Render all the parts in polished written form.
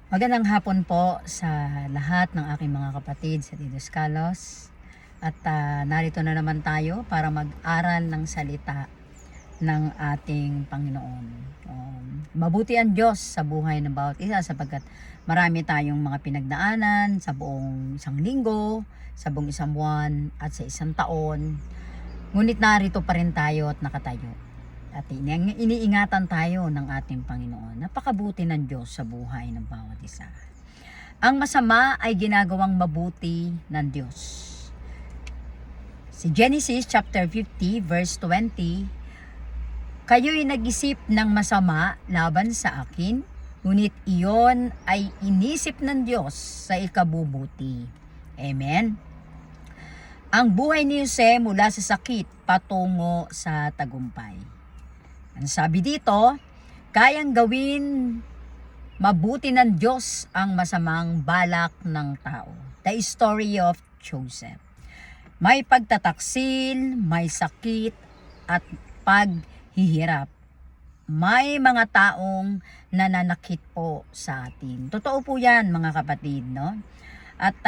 Magandang hapon po sa lahat ng aking mga kapatid sa Tidos Kalos. At narito na naman tayo para mag-aral ng salita ng ating Panginoon. Mabuti ang Diyos sa buhay ng bawat isa sapagkat marami tayong mga pinagdaanan sa buong isang linggo, sa buong isang buwan at sa isang taon. Ngunit narito pa rin tayo at nakatayo. At iniingatan tayo ng ating Panginoon. Napakabuti ng Diyos sa buhay ng bawat isa. Ang masama ay ginagawang mabuti ng Diyos. Si Genesis chapter 50 verse 20, kayo'y nag-isip ng masama laban sa akin, ngunit iyon ay inisip ng Diyos sa ikabubuti. Amen. Ang buhay ni Jose mula sa sakit patungo sa tagumpay. Ang sabi dito, kayang gawin mabuti ng Diyos ang masamang balak ng tao. The story of Joseph. May pagtataksil, may sakit, at paghihirap. May mga taong nananakit po sa atin. Totoo po yan mga kapatid, no? At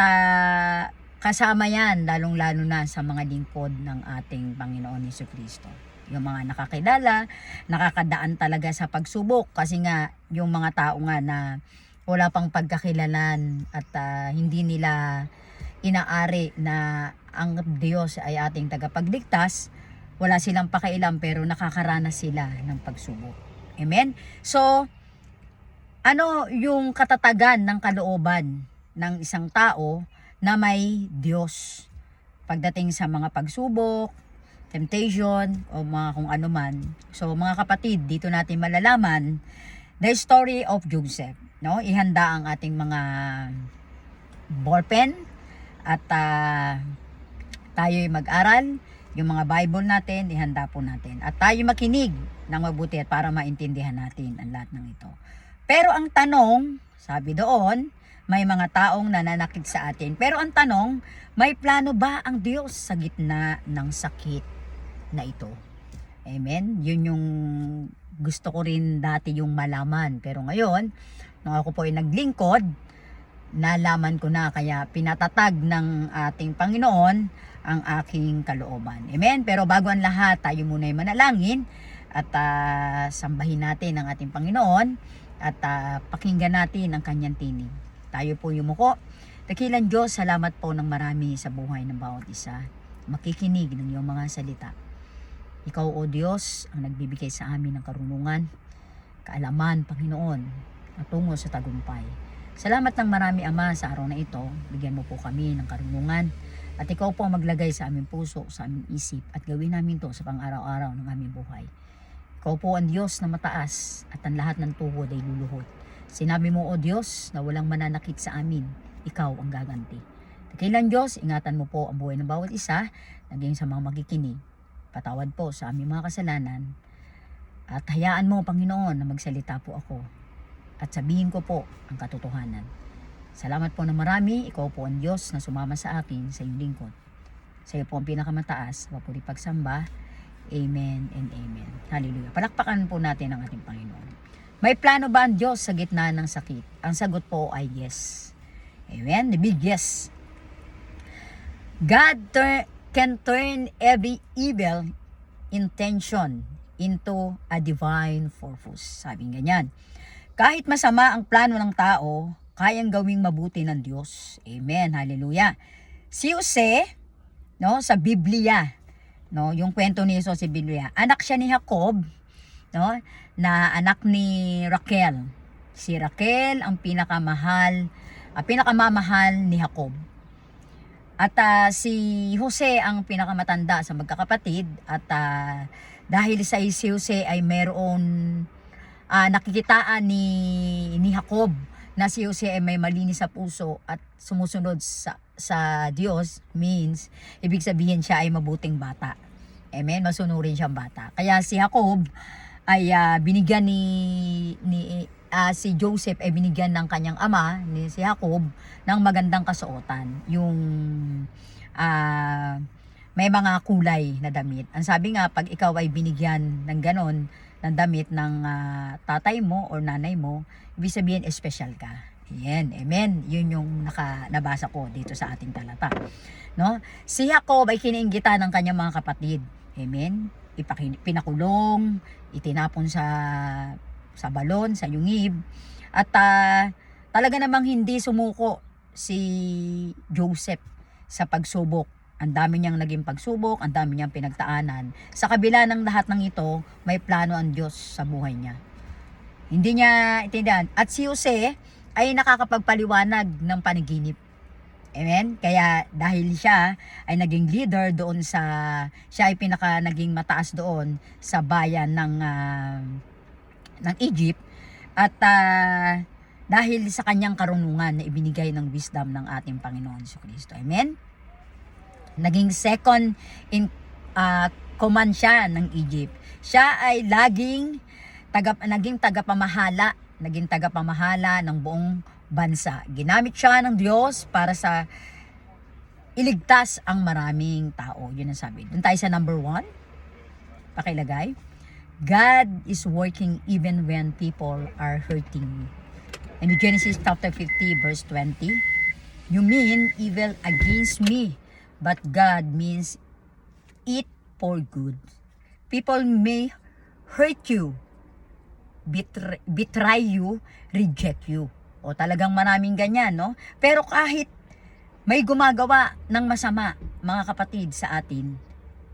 kasama yan, lalong-lalo na sa mga lingkod ng ating Panginoon Jesucristo. Yung mga nakakilala, nakakadaan talaga sa pagsubok kasi nga yung mga tao nga na wala pang pagkakilalan at hindi nila inaari na ang Diyos ay ating tagapagligtas, wala silang pakialam pero nakakaranas sila ng pagsubok. Amen? So, ano yung katatagan ng kalooban ng isang tao na may Diyos pagdating sa mga pagsubok, temptation, o mga kung ano man. So mga kapatid, dito natin malalaman the story of Joseph. No? Ihanda ang ating mga ballpen at tayo'y mag-aral. Yung mga Bible natin, ihanda po natin. At tayo makinig ng mabuti at para maintindihan natin ang lahat ng ito. Pero ang tanong, sabi doon, may mga taong nananakit sa atin. Pero ang tanong, may plano ba ang Diyos sa gitna ng sakit na ito? Amen? Yun yung gusto ko rin dati yung malaman. Pero ngayon, nung ako po ay naglingkod, nalaman ko na, kaya pinatatag ng ating Panginoon ang aking kalooban. Amen? Pero bago ang lahat, tayo muna ay manalangin at sambahin natin ang ating Panginoon at pakinggan natin ang kanyang tinig. Tayo po yumuko. Dakilang Diyos, salamat po ng marami sa buhay ng bawat isa. Makikinig ng iyong mga salita. Ikaw, O Diyos, ang nagbibigay sa amin ng karunungan, kaalaman, Panginoon, at tungo sa tagumpay. Salamat ng marami, Ama, sa araw na ito. Bigyan mo po kami ng karunungan at ikaw po ang maglagay sa aming puso, sa aming isip at gawin namin to sa pang-araw-araw ng aming buhay. Ikaw po ang Diyos na mataas at ang lahat ng tuhod ay luluhod. Sinabi mo, O Diyos, na walang mananakit sa amin, ikaw ang gaganti. Dakilang Diyos, ingatan mo po ang buhay ng bawat isa, naging sa mga makikinig. Patawad po sa aming mga kasalanan at hayaan mo, Panginoon, na magsalita po ako at sabihin ko po ang katotohanan. Salamat po na marami. Ikaw po ang Diyos na sumama sa akin sa iyong lingkod. Sa iyo po ang pinakamataas, papuri pagsamba. Amen and amen. Hallelujah. Palakpakan po natin ang ating Panginoon. May plano ba ang Diyos sa gitna ng sakit? Ang sagot po ay yes. Amen. The big yes. God can turn every evil intention into a divine purpose. Sabi ganyan. Kahit masama ang plano ng tao, kayang gawing mabuti ng Diyos. Amen. Hallelujah. Si Jose, no, sa Biblia, no, yung kwento ni Jesus sa Biblia, anak siya ni Jacob, no, na anak ni Raquel. Si Raquel ang pinakamamahal ni Jacob. At si Jose ang pinakamatanda sa magkakapatid at dahil sa si Jose ay mayroon nakikitaan ni Jacob na si Jose ay may malinis sa puso at sumusunod sa Diyos, means ibig sabihin siya ay mabuting bata. Amen, masunurin siyang bata. Kaya si Jacob ay binigyan si Joseph ay binigyan ng kanyang ama, ni si Jacob, ng magandang kasuotan. Yung may mga kulay na damit. Ang sabi nga, pag ikaw ay binigyan ng ganon, ng damit ng tatay mo or nanay mo, ibig sabihin special ka. Yan, amen. Yun yung nabasa ko dito sa ating talata. No? Si Jacob ay kiniinggita ng kanyang mga kapatid. Amen. Pinakulong, itinapon sa balon, sa yungib. At talaga namang hindi sumuko si Joseph sa pagsubok. Ang dami niyang naging pagsubok, ang dami niyang pinagtaanan. Sa kabila ng lahat ng ito, may plano ang Diyos sa buhay niya. Hindi niya itindihan. At si Jose ay nakakapagpaliwanag ng panaginip. Amen? Kaya dahil siya ay naging leader doon siya ay naging mataas doon sa bayan ng Egypt. At dahil sa kanyang karunungan na ibinigay ng wisdom ng ating Panginoon Jesucristo. Amen? Naging second in command siya ng Egypt. Siya ay naging tagapamahala ng buong bansa. Ginamit siya ng Diyos para sa iligtas ang maraming tao. Yun ang sabi. Doon tayo sa number 1. Pakilagay. God is working even when people are hurting you. In Genesis chapter 50 verse 20, you mean evil against me, but God means it for good. People may hurt you, betray you, reject you. O talagang maraming ganyan, no? Pero kahit may gumagawa ng masama, mga kapatid, sa atin,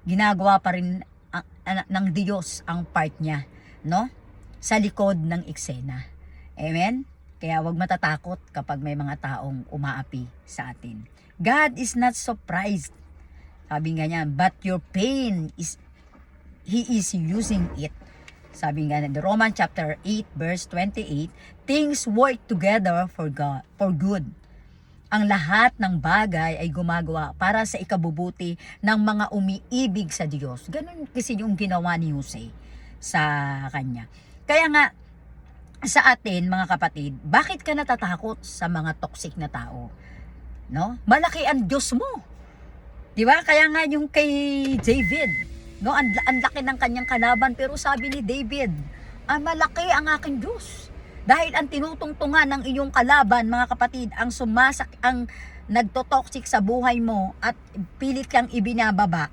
ginagawa pa rin ng Diyos ang part niya, no? Sa likod ng eksena. Amen? Kaya wag matatakot kapag may mga taong umaapi sa atin. God is not surprised. Sabi nga niya, but your pain He is using it. Sabi nga na Romans chapter 8 verse 28, things work together for good. Ang lahat ng bagay ay gumagawa para sa ikabubuti ng mga umiibig sa Diyos. Ganun kasi yung ginawa ni Jose sa kanya. Kaya nga, sa atin mga kapatid, bakit ka natatakot sa mga toxic na tao? No? Malaki ang Diyos mo. 'Di ba? Kaya nga yung kay David, no, ang laki ng kanyang kalaban, pero sabi ni David, malaki ang aking Diyos. Dahil ang tinutungtungan ng iyong kalaban, mga kapatid, ang nagtotoxic sa buhay mo at pilit kang ibinababa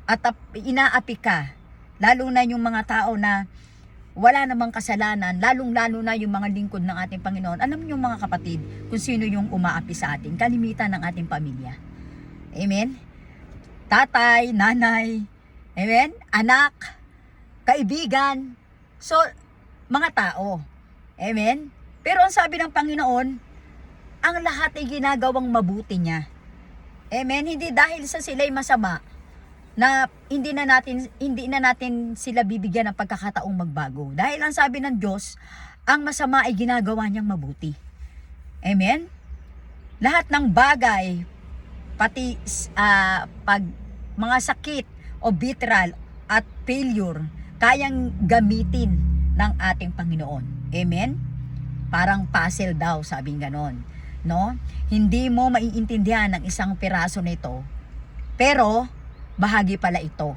at inaapi ka. Lalo na yung mga tao na wala namang kasalanan, lalong-lalo na yung mga lingkod ng ating Panginoon. Alam niyo mga kapatid, kung sino yung umaapi sa atin, kalimitan ng ating pamilya. Amen? Tatay, nanay, amen? Anak, kaibigan, so, mga tao. Amen? Pero ang sabi ng Panginoon, ang lahat ay ginagawang mabuti niya. Amen? Hindi dahil sa sila'y masama, na hindi na natin sila bibigyan ng pagkakataong magbago. Dahil ang sabi ng Diyos, ang masama ay ginagawa niyang mabuti. Amen? Lahat ng bagay, pati pag mga sakit o betrayal at failure, kayang gamitin ng ating Panginoon. Amen? Parang puzzle daw, sabing ganon. No? Hindi mo maiintindihan ang isang piraso nito, pero bahagi pala ito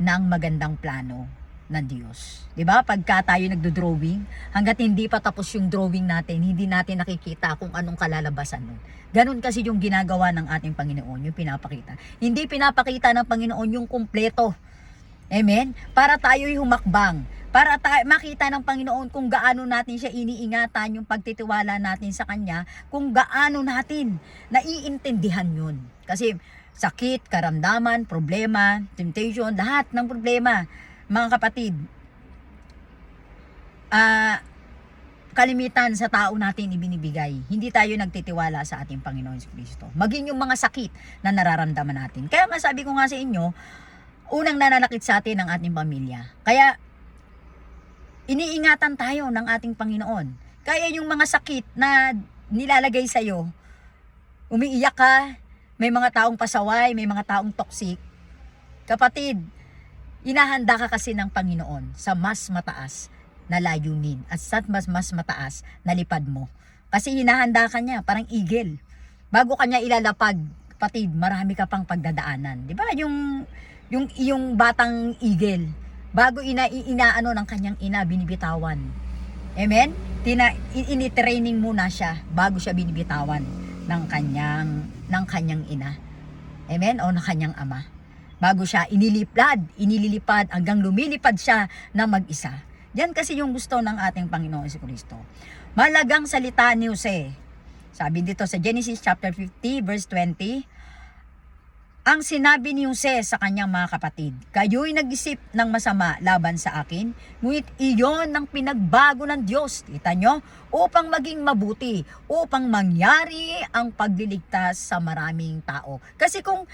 ng magandang plano ng Diyos. 'Di ba? Pagka tayo nagdo-drawing, hangga't hindi pa tapos yung drawing natin, hindi natin nakikita kung anong kalalabasan nun. Ganun kasi yung ginagawa ng ating Panginoon, yung pinapakita. Hindi pinapakita ng Panginoon yung kumpleto. Amen? Para tayo'y humakbang. Para makita ng Panginoon kung gaano natin siya iniingatan, yung pagtitiwala natin sa Kanya, kung gaano natin naiintindihan yun. Kasi sakit, karamdaman, problema, temptation, lahat ng problema, mga kapatid, kalimitan sa tao natin ibinibigay. Hindi tayo nagtitiwala sa ating Panginoon Jesucristo. Maging yung mga sakit na nararamdaman natin. Kaya nga sabi ko nga sa inyo, unang nananakit sa atin ang ating pamilya. Kaya iniingatan tayo ng ating Panginoon. Kaya yung mga sakit na nilalagay sa'yo, umiiyak ka, may mga taong pasaway, may mga taong toxic. Kapatid, inahanda ka kasi ng Panginoon sa mas mataas na layunin at sa mas mataas na lipad mo. Kasi hinahanda ka niya, parang eagle. Bago ka niya ilalapag, kapatid, marami ka pang pagdadaanan. Di ba? Yung batang eagle, bago inaano ng kanyang ina, binibitawan. Amen? Ini-training muna siya bago siya binibitawan ng kanyang ina. Amen? O ng kanyang ama. Bago siya inililipad hanggang lumilipad siya na mag-isa. Yan kasi yung gusto ng ating Panginoon si Kristo. Malagang salita ni Jose. Sabi dito sa Genesis chapter 50 verse 20, ang sinabi ni Jose sa kanyang mga kapatid, kayo'y nag-isip ng masama laban sa akin, ngunit iyon ang pinagbago ng Diyos, kita nyo, upang maging mabuti, upang mangyari ang pagliligtas sa maraming tao. Kasi kung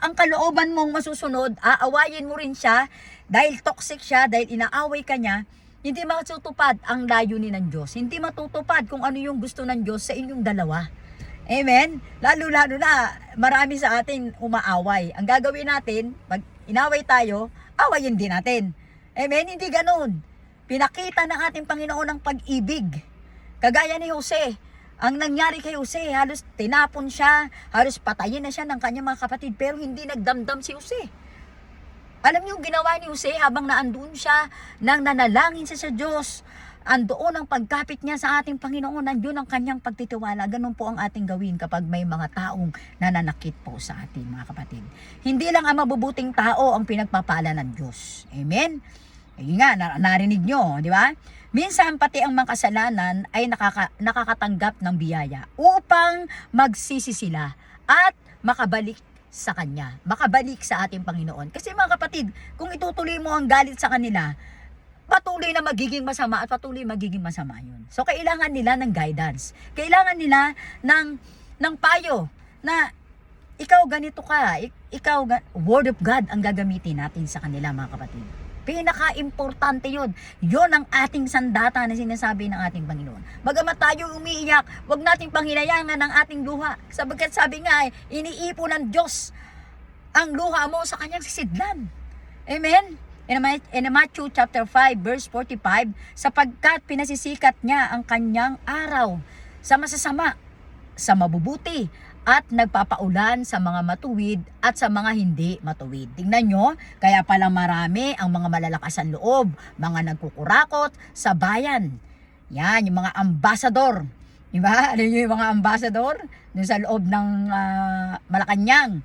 ang kalooban mong masusunod, aawayin mo rin siya, dahil toxic siya, dahil inaaway ka niya, hindi matutupad ang layunin ng Diyos. Hindi matutupad kung ano yung gusto ng Diyos sa inyong dalawa. Amen? Lalo-lalo na marami sa atin umaaway. Ang gagawin natin, pag inaway tayo, awayin din natin. Amen? Hindi ganun. Pinakita ng ating Panginoon ang pag-ibig. Kagaya ni Jose. Ang nangyari kay Jose, halos tinapon siya, halos patayin na siya ng kanyang mga kapatid, pero hindi nagdamdam si Jose. Alam niyo, ginawa ni Jose habang naandoon siya, nang nanalangin siya sa Diyos, andoon ang pagkapit niya sa ating Panginoon, nandiyon ang kanyang pagtitiwala. Ganun po ang ating gawin kapag may mga taong nananakit po sa ating mga kapatid. Hindi lang ang mabubuting tao ang pinagpapala ng Diyos. Amen? Ayun nga, narinig nyo, di ba? Minsan pati ang mga kasalanan ay nakakatanggap ng biyaya upang magsisi sila at makabalik sa Kanya, makabalik sa ating Panginoon. Kasi mga kapatid, kung itutuloy mo ang galit sa kanila, patuloy na magiging masama at patuloy magiging masama yun. So kailangan nila ng guidance. Kailangan nila ng payo na ikaw ganito ka, word of God ang gagamitin natin sa kanila mga kapatid. Pinaka-importante yun. Yun ang ating sandata na sinasabi ng ating Panginoon. Bagamat tayo umiiyak, wag nating panghinayangan ang ating luha. Sabagkat sabi nga, iniipon ng Diyos ang luha mo sa kanyang sisidlan. Amen? In Matthew chapter 5 verse 45, sapagkat pinasisikat niya ang kanyang araw sa masasama, sa mabubuti, at nagpapaulan sa mga matuwid at sa mga hindi matuwid. Tingnan nyo, kaya pala marami ang mga malalakas ang loob, mga nagkukurakot sa bayan. Yan, yung mga ambassador. Diba? Alam nyo yung mga ambassador? Dun sa loob ng Malacanang.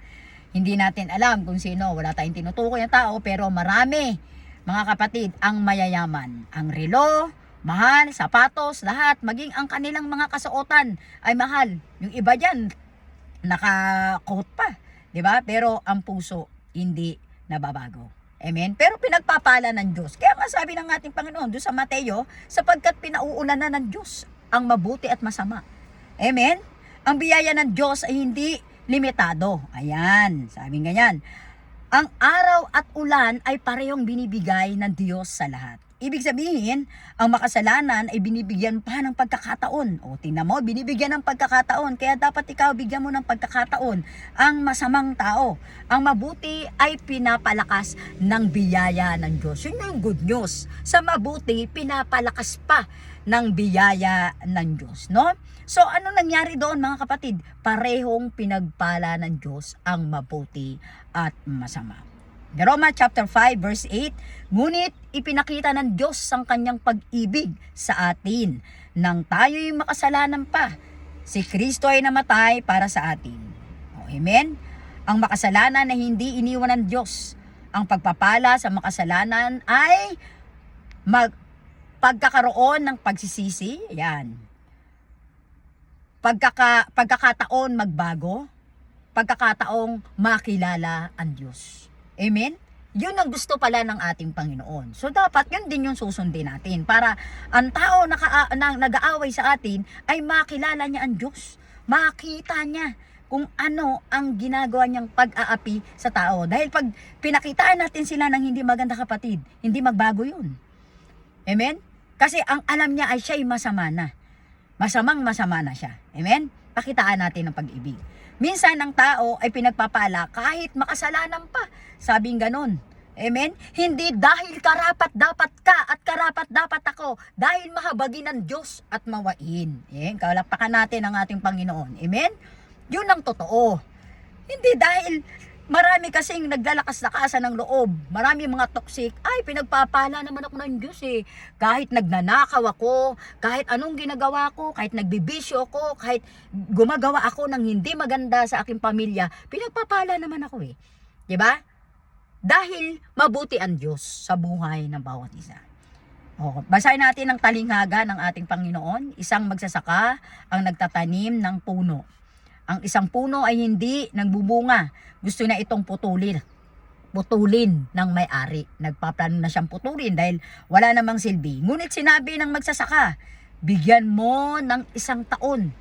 Hindi natin alam kung sino, wala tayong tinutukoy ng tao, pero marami, mga kapatid, ang mayayaman. Ang relo, mahal, sapatos, lahat, maging ang kanilang mga kasuotan ay mahal. Yung iba dyan, naka-coat pa, di ba? Pero ang puso hindi nababago. Amen? Pero pinagpapala ng Diyos. Kaya nga sabi ng ating Panginoon doon sa Mateo, sapagkat pinauunanan ng Diyos ang mabuti at masama. Amen? Ang biyaya ng Diyos ay hindi limitado. Ayan, sabi ganyan. Ang araw at ulan ay parehong binibigay ng Diyos sa lahat. Ibig sabihin, ang makasalanan ay binibigyan pa ng pagkakataon. O tingnan mo, binibigyan ng pagkakataon. Kaya dapat ikaw bigyan mo ng pagkakataon ang masamang tao. Ang mabuti ay pinapalakas ng biyaya ng Diyos. Yun yung good news. Sa mabuti, pinapalakas pa ng biyaya ng Diyos. No? So ano nangyari doon mga kapatid? Parehong pinagpala ng Diyos ang mabuti at masama. Roma chapter 5 verse 8, ngunit ipinakita ng Diyos ang kanyang pag-ibig sa atin nang tayo'y makasalanan pa. Si Kristo ay namatay para sa atin. O, amen? Ang makasalanan na hindi iniwan ng Diyos. Ang pagpapala sa makasalanan ay pagkakaroon ng pagsisisi. Yan. Pagkakataon magbago. Pagkakataong makilala ang Diyos. Amen? Yun ang gusto pala ng ating Panginoon. So dapat yun din yung susundin natin para ang tao na nag-aaway sa atin ay makilala niya ang Diyos. Makita niya kung ano ang ginagawa niyang pag-aapi sa tao. Dahil pag pinakitaan natin sila ng hindi maganda kapatid, hindi magbago yun. Amen? Kasi ang alam niya ay siya'y masama na. Masamang masama na siya. Amen? Pakitaan natin ang pag-ibig. Minsan ang tao ay pinagpapala kahit makasalanan pa. Sabing ganon. Amen? Hindi dahil karapat dapat ka at karapat dapat ako. Dahil mahabagin ng Diyos at mawain. Amen? Kalakpakan natin ang ating Panginoon. Amen? Yun ang totoo. Hindi dahil Marami kasing naglalakas-lakasan ng loob. Marami mga toxic. Ay, pinagpapala naman ako ng Diyos eh. Kahit nagnanakaw ako, kahit anong ginagawa ko, kahit nagbibisyo ako, kahit gumagawa ako ng hindi maganda sa aking pamilya, pinagpapala naman ako eh. 'Di ba? Dahil mabuti ang Diyos sa buhay ng bawat isa. O, basahin natin ang talinghaga ng ating Panginoon. Isang magsasaka ang nagtatanim ng puno. Ang isang puno ay hindi nagbubunga. Gusto na itong putulin ng may-ari. Nagpaplano na siyang putulin dahil wala namang silbi. Ngunit sinabi ng magsasaka, bigyan mo ng 1 taon,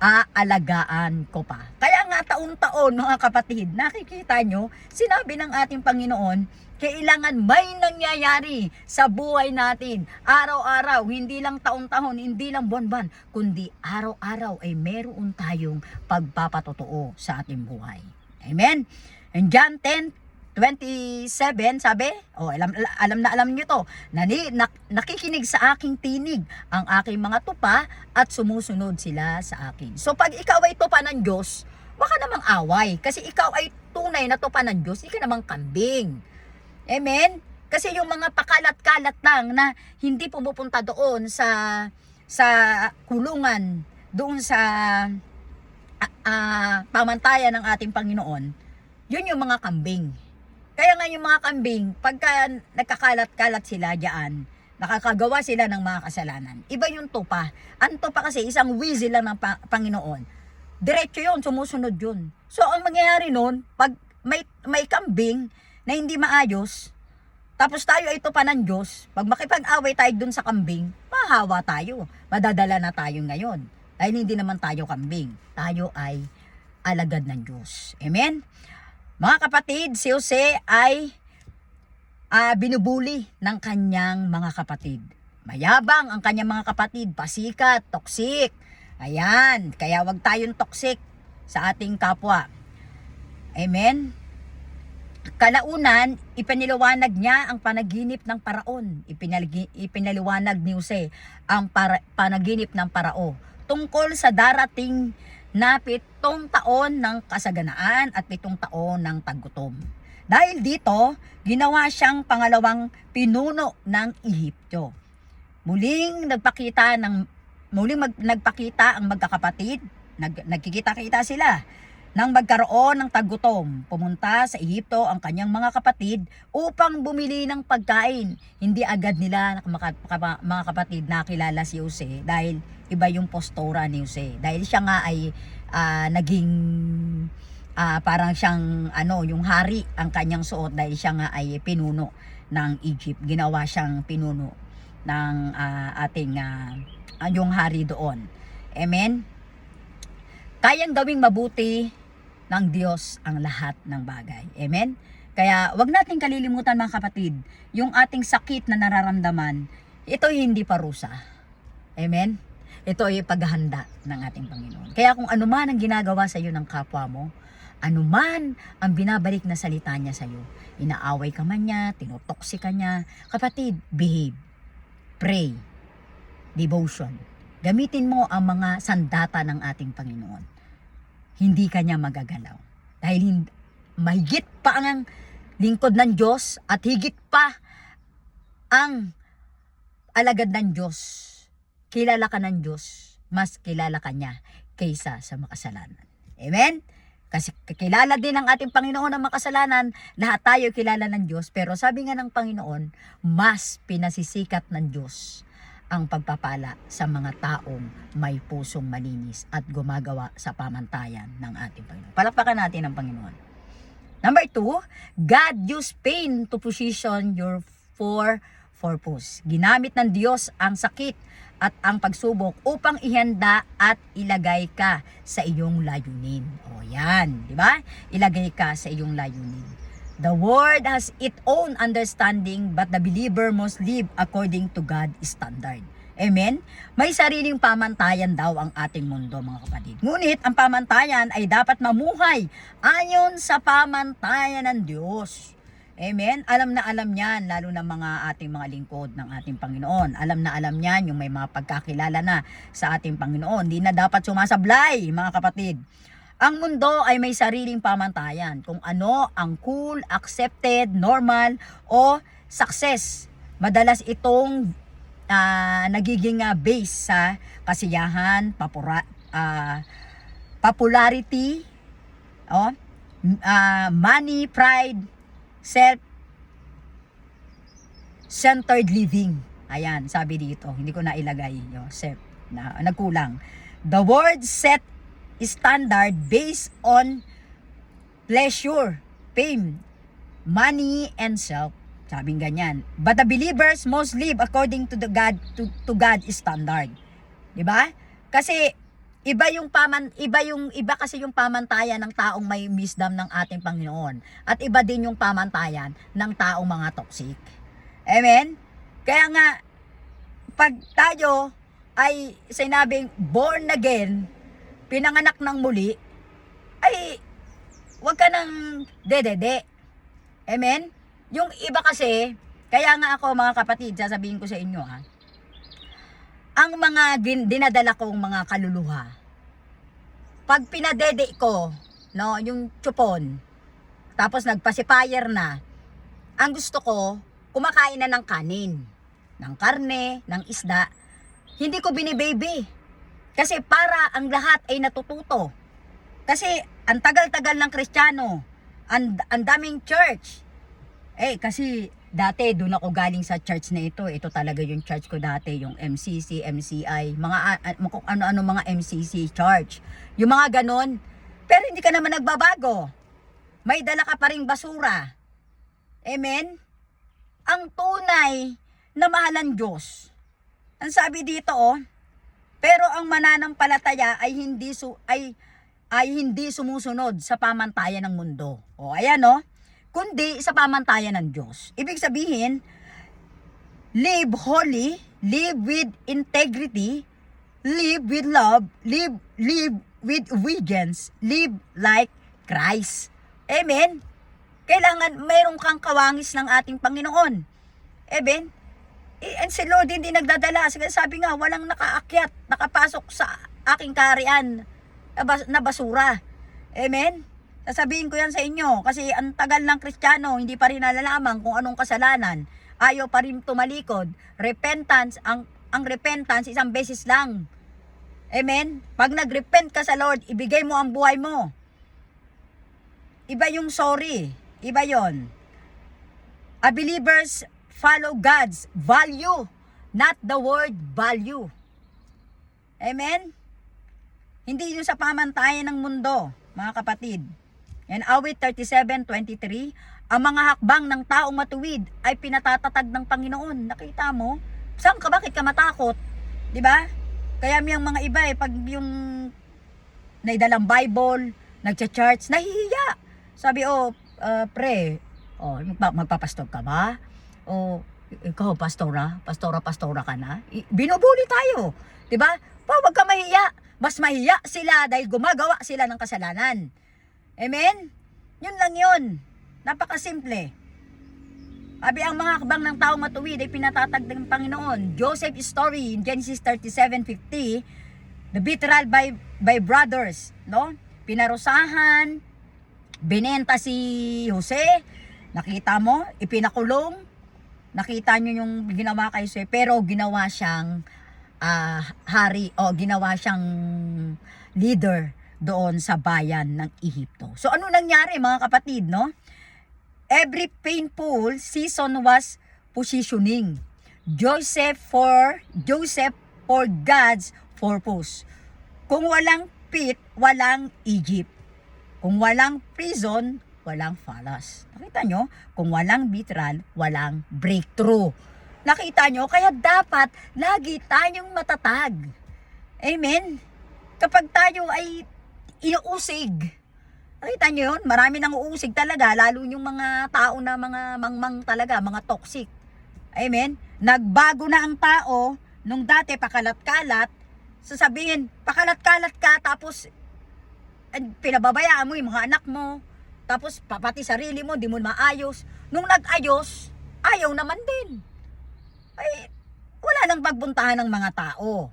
aalagaan ko pa. Kaya nga taon-taon mga kapatid, nakikita nyo, sinabi ng ating Panginoon, kailangan may nangyayari sa buhay natin. Araw-araw, hindi lang taon-taon, hindi lang buwan-buwan, kundi araw-araw ay meron tayong pagpapatotoo sa ating buhay. Amen? And John 10:27 sabi, alam niyo to, nakikinig sa aking tinig ang aking mga tupa at sumusunod sila sa akin. So pag ikaw ay tupa ng Diyos, wag ka namang away. Kasi ikaw ay tunay na tupa ng Diyos, hindi ka namang kambing. Amen? Kasi yung mga pakalat-kalat lang na hindi pumupunta doon sa kulungan, doon sa pamantayan ng ating Panginoon, yun yung mga kambing. Kaya nga yung mga kambing, pagka nagkakalat-kalat sila diyan, nakakagawa sila ng mga kasalanan. Iba yung tupa. Ang tupa kasi isang whistle lang ng Panginoon. Diretso yun, sumusunod yun. So ang mangyayari nun, pag may kambing na hindi maayos, tapos tayo ay tupa ng Diyos, pag makipag-away tayo dun sa kambing, mahawa tayo. Madadala na tayo ngayon. Dahil hindi naman tayo kambing. Tayo ay alagad ng Diyos. Amen? Mga kapatid, si Jose ay binubuli ng kanyang mga kapatid. Mayabang ang kanyang mga kapatid, pasikat, toksik. Ayan, kaya wag tayong toksik sa ating kapwa. Amen? Kalaunan, ipinaliwanag niya ang panaginip ng paraon. Ipinaliwanag ni Jose ang panaginip ng parao tungkol sa darating na 7 taon ng kasaganaan at 7 taon ng taggutom. Dahil dito, ginawa siyang pangalawang pinuno ng Ehipto. Muling nagpakita ang magkakapatid, nagkikita-kita sila. Nang magkaroon ng taggutom, pumunta sa Ehipto ang kanyang mga kapatid upang bumili ng pagkain. Hindi agad nila mga kapatid nakilala si Jose dahil iba yung postura ni Jose. Dahil siya nga ay naging parang siyang yung hari ang kanyang suot dahil siya nga ay pinuno ng Egypt. Ginawa siyang pinuno ng ating yung hari doon. Amen? Kayang gawing mabuti ng Diyos ang lahat ng bagay. Amen? Kaya wag nating kalilimutan mga kapatid, yung ating sakit na nararamdaman, ito hindi parusa. Amen? Ito ay paghahanda ng ating Panginoon. Kaya kung ano man ang ginagawa sa iyo ng kapwa mo, ano man ang binabalik na salita niya sa iyo, inaaway ka man niya, tinutoksik ka niya, kapatid, behave, pray, devotion. Gamitin mo ang mga sandata ng ating Panginoon. Hindi ka niya magagalaw. Dahil mahigit pa ang lingkod ng Diyos at higit pa ang alagad ng Diyos. Kilala ka ng Diyos, mas kilala ka niya kaysa sa makasalanan. Amen? Kasi kilala din ng ating Panginoon ang makasalanan, lahat tayo kilala ng Diyos, pero sabi nga ng Panginoon, mas pinasisikat ng Diyos ang pagpapala sa mga taong may pusong malinis at gumagawa sa pamantayan ng ating Panginoon. Palakpakan natin ang Panginoon. Number 2, God used pain to position your for purpose. Ginamit ng Diyos ang sakit at ang pagsubok upang ihanda at ilagay ka sa iyong layunin. O yan, di ba? Ilagay ka sa iyong layunin. The world has its own understanding, but the believer must live according to God's standard. Amen? May sariling pamantayan daw ang ating mundo, mga kapatid. Ngunit ang pamantayan ay dapat mamuhay ayon sa pamantayan ng Diyos. Amen? Alam na alam niyan, lalo na mga ating mga lingkod ng ating Panginoon. Alam na alam niyan yung may mga pagkakilala na sa ating Panginoon. Di na dapat sumasablay, mga kapatid. Ang mundo ay may sariling pamantayan kung ano ang cool, accepted, normal o success. Madalas itong nagiging base sa kasiyahan, popularity, money, pride, self-centered living. Ayan, sabi dito, hindi ko na ilagay yung self, nagkulang. The word set standard based on pleasure, fame, money, and self. Sabing ganyan. But the believers must live according to the God standard. 'Di ba? Kasi iba kasi yung pamantayan ng taong may wisdom ng ating Panginoon at iba din yung pamantayan ng taong mga toxic. Amen. Kaya nga pag tayo ay sinabing born again, pinanganak ng muli, ay wag ka nang dedede. Amen? Yung iba kasi, kaya nga ako mga kapatid, sasabihin ko sa inyo ang mga dinadala kong mga kaluluha, pag pinadede ko, no, yung chupon, tapos nagpacifier na, ang gusto ko, kumakain na ng kanin, ng karne, ng isda, hindi ko binibaby. Kasi para ang lahat ay natututo. Kasi ang tagal-tagal ng Kristiyano, ang daming church. Kasi dati doon ako galing sa church na ito. Ito talaga yung church ko dati, yung MCC, MCI, kung ano-ano mga MCC church. Yung mga ganon. Pero hindi ka naman nagbabago. May dala ka pa ring basura. Amen? Ang tunay na mahalan Diyos. Ang sabi dito pero ang mananampalataya ay hindi sumusunod sa pamantayan ng mundo. Ayan kundi sa pamantayan ng Diyos. Ibig sabihin, live holy, live with integrity, live with love, live with obedience, live like Christ. Amen? Kailangan mayroon kang kawangis ng ating Panginoon. Amen? And si Lord hindi nagdadala. Sabi nga, walang nakapasok sa aking kaharian na basura. Amen? Sasabihin ko yan sa inyo. Kasi ang tagal ng Kristiyano, hindi pa rin nalalaman kung anong kasalanan. Ayaw pa rin tumalikod. Repentance, ang repentance, isang beses lang. Amen? Pag nag-repent ka sa Lord, ibigay mo ang buhay mo. Iba yung sorry. Iba yon. A believers follow God's value, not the word value. Amen? Hindi yun sa pamantayan ng mundo, mga kapatid. And awit 37:23, ang mga hakbang ng taong matuwid ay pinatatatag ng Panginoon. Nakita mo? Saan ka? Bakit ka matakot? Diba? Kaya yung mga iba pag yung naidalang Bible, nagcha-church, nahihiya. Sabi, pre, magpapastor ka ba? Ikaw, pastora ka na? Binubuli tayo. Diba? Wag ka mahiya. Mas mahiya sila dahil gumagawa sila ng kasalanan. Amen? Yun lang yun. Napakasimple. Abi ang mga hakbang ng taong matuwid ay pinatatag ng Panginoon. Joseph's story in Genesis 37:50, the betrayal by brothers, no? Pinarusahan, binenta si Jose, nakita mo, ipinakulong. Nakita nyo yung ginawa kay Jose, pero ginawa siyang hari o ginawa siyang leader doon sa bayan ng Ehipto. So ano nangyari mga kapatid, no? Every painful season was positioning Joseph for God's purpose. Kung walang pit, walang Egypt. Kung walang prison, walang falas. Nakita nyo? Kung walang betrayal, walang breakthrough. Nakita nyo? Kaya dapat lagi tayong matatag. Amen? Kapag tayo ay inuusig, nakita nyo yun? Marami nang uusig talaga, lalo yung mga tao na mga mangmang talaga, mga toxic. Amen? Nagbago na ang tao, nung dati pakalat-kalat, sasabihin, pakalat-kalat ka, tapos pinababayaan mo yung mga anak mo, tapos pati sarili mo, di mo maayos. Nung nag-ayos, ayaw naman din. Ay, wala nang pagbuntahan ng mga tao.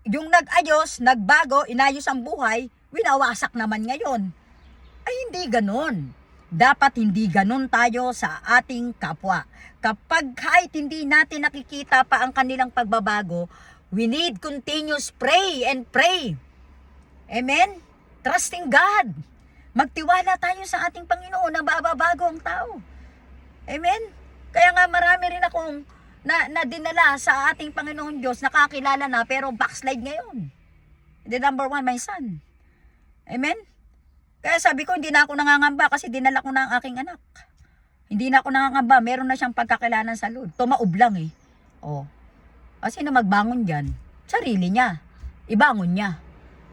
Yung nag-ayos, nagbago, inayos ang buhay, winawasak naman ngayon. Ay hindi ganon. Dapat hindi ganon tayo sa ating kapwa. Kapag kahit hindi natin nakikita pa ang kanilang pagbabago, we need continuous pray and pray. Amen? Trusting God. Magtiwala tayo sa ating Panginoon na babago ang tao. Amen? Kaya nga marami rin akong na dinala sa ating Panginoon Diyos, nakakilala na pero backslide ngayon. The number one, my son. Amen? Kaya sabi ko, hindi na ako nangangamba kasi dinala ko na ang aking anak. Hindi na ako nangangamba, meron na siyang pagkakilala sa Lord. Tumaob lang eh. Oh. Kasi na magbangon dyan, sarili niya. Ibangon niya.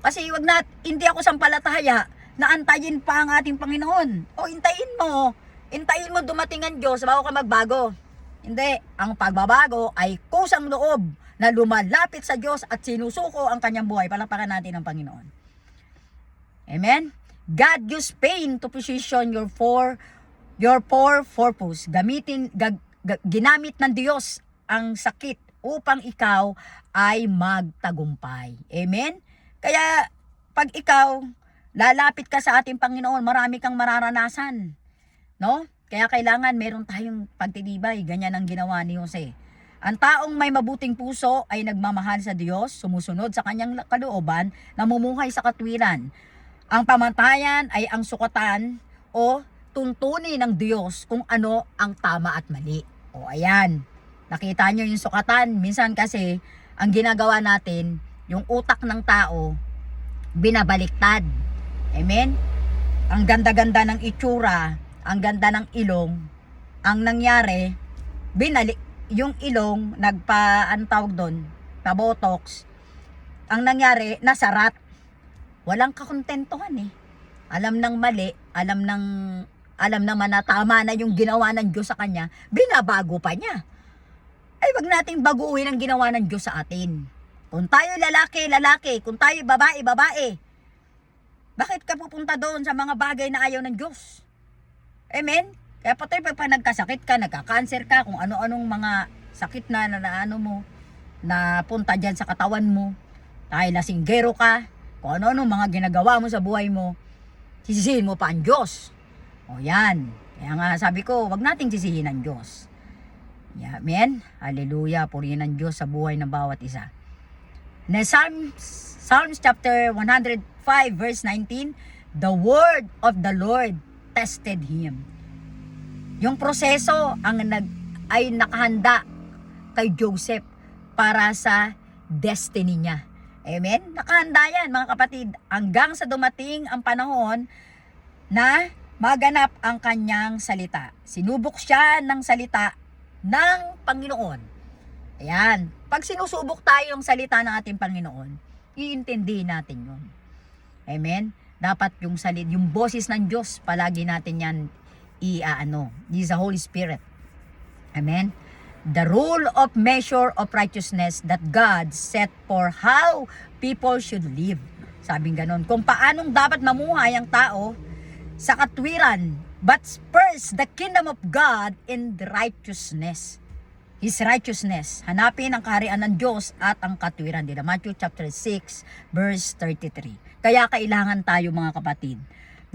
Kasi hindi ako sampalataya na antayin pa ang ating Panginoon. O, intayin mo. Intayin mo dumating ang Diyos bago ka magbago. Hindi. Ang pagbabago ay kusang loob na lumalapit sa Diyos at sinusuko ang kanyang buhay. Palakpakan natin ang Panginoon. Amen? God used pain to position your for purpose. Ginamit ng Diyos ang sakit upang ikaw ay magtagumpay. Amen? Kaya pag ikaw lalapit ka sa ating Panginoon, marami kang mararanasan. No? Kaya kailangan meron tayong pagtitibay. Ganyan ang ginawa ni Jose. Ang taong may mabuting puso ay nagmamahal sa Diyos, sumusunod sa kanyang kalooban, namumuhay sa katwiran. Ang pamantayan ay ang sukatan o tuntunin ng Diyos kung ano ang tama at mali. O ayan, nakita nyo yung sukatan. Minsan kasi, ang ginagawa natin, yung utak ng tao, binabaliktad. Amen? Ang ganda-ganda ng itsura, ang ganda ng ilong, ang nangyari, yung ilong, anong tawag doon, pa-botox, ang nangyari, nasarat. Walang kakontentuhan eh. Alam ng mali, alam naman na tama na yung ginawa ng Diyos sa kanya, binabago pa niya. Ay, wag nating baguhin ang ginawa ng Diyos sa atin. Kung tayo lalaki, lalaki. Kung tayo babae, babae. Bakit ka pupunta doon sa mga bagay na ayaw ng Diyos? Amen? Kaya pati pag nagkasakit ka, nagka-cancer ka, kung ano-anong mga sakit na ano mo, na punta dyan sa katawan mo, dahil lasinggero ka, kung ano-anong mga ginagawa mo sa buhay mo, sisisihin mo pa ang Diyos. O yan. Kaya nga sabi ko, wag nating sisihin ang Diyos. Yeah, amen? Hallelujah. Purihin ang Diyos sa buhay ng bawat isa. Na Psalms chapter 105 verse 19, the word of the Lord tested him. Yung proseso ay nakahanda kay Joseph para sa destiny niya. Amen? Nakahanda yan mga kapatid hanggang sa dumating ang panahon na maganap ang kanyang salita. Sinubok siya ng salita ng Panginoon. Ayan. Pag sinusubok tayo ng salita ng ating Panginoon, iintindihin natin yun. Amen? Dapat yung boses ng Diyos, palagi natin yan This is the Holy Spirit. Amen? The rule of measure of righteousness that God set for how people should live. Sabing ganon. Kung paanong dapat mamuhay ang tao sa katwiran. But first, the kingdom of God in the righteousness. His righteousness. Hanapin ang kaharian ng Diyos at ang katwiran. Dito, Matthew chapter 6, verse 33. Kaya kailangan tayo mga kapatid,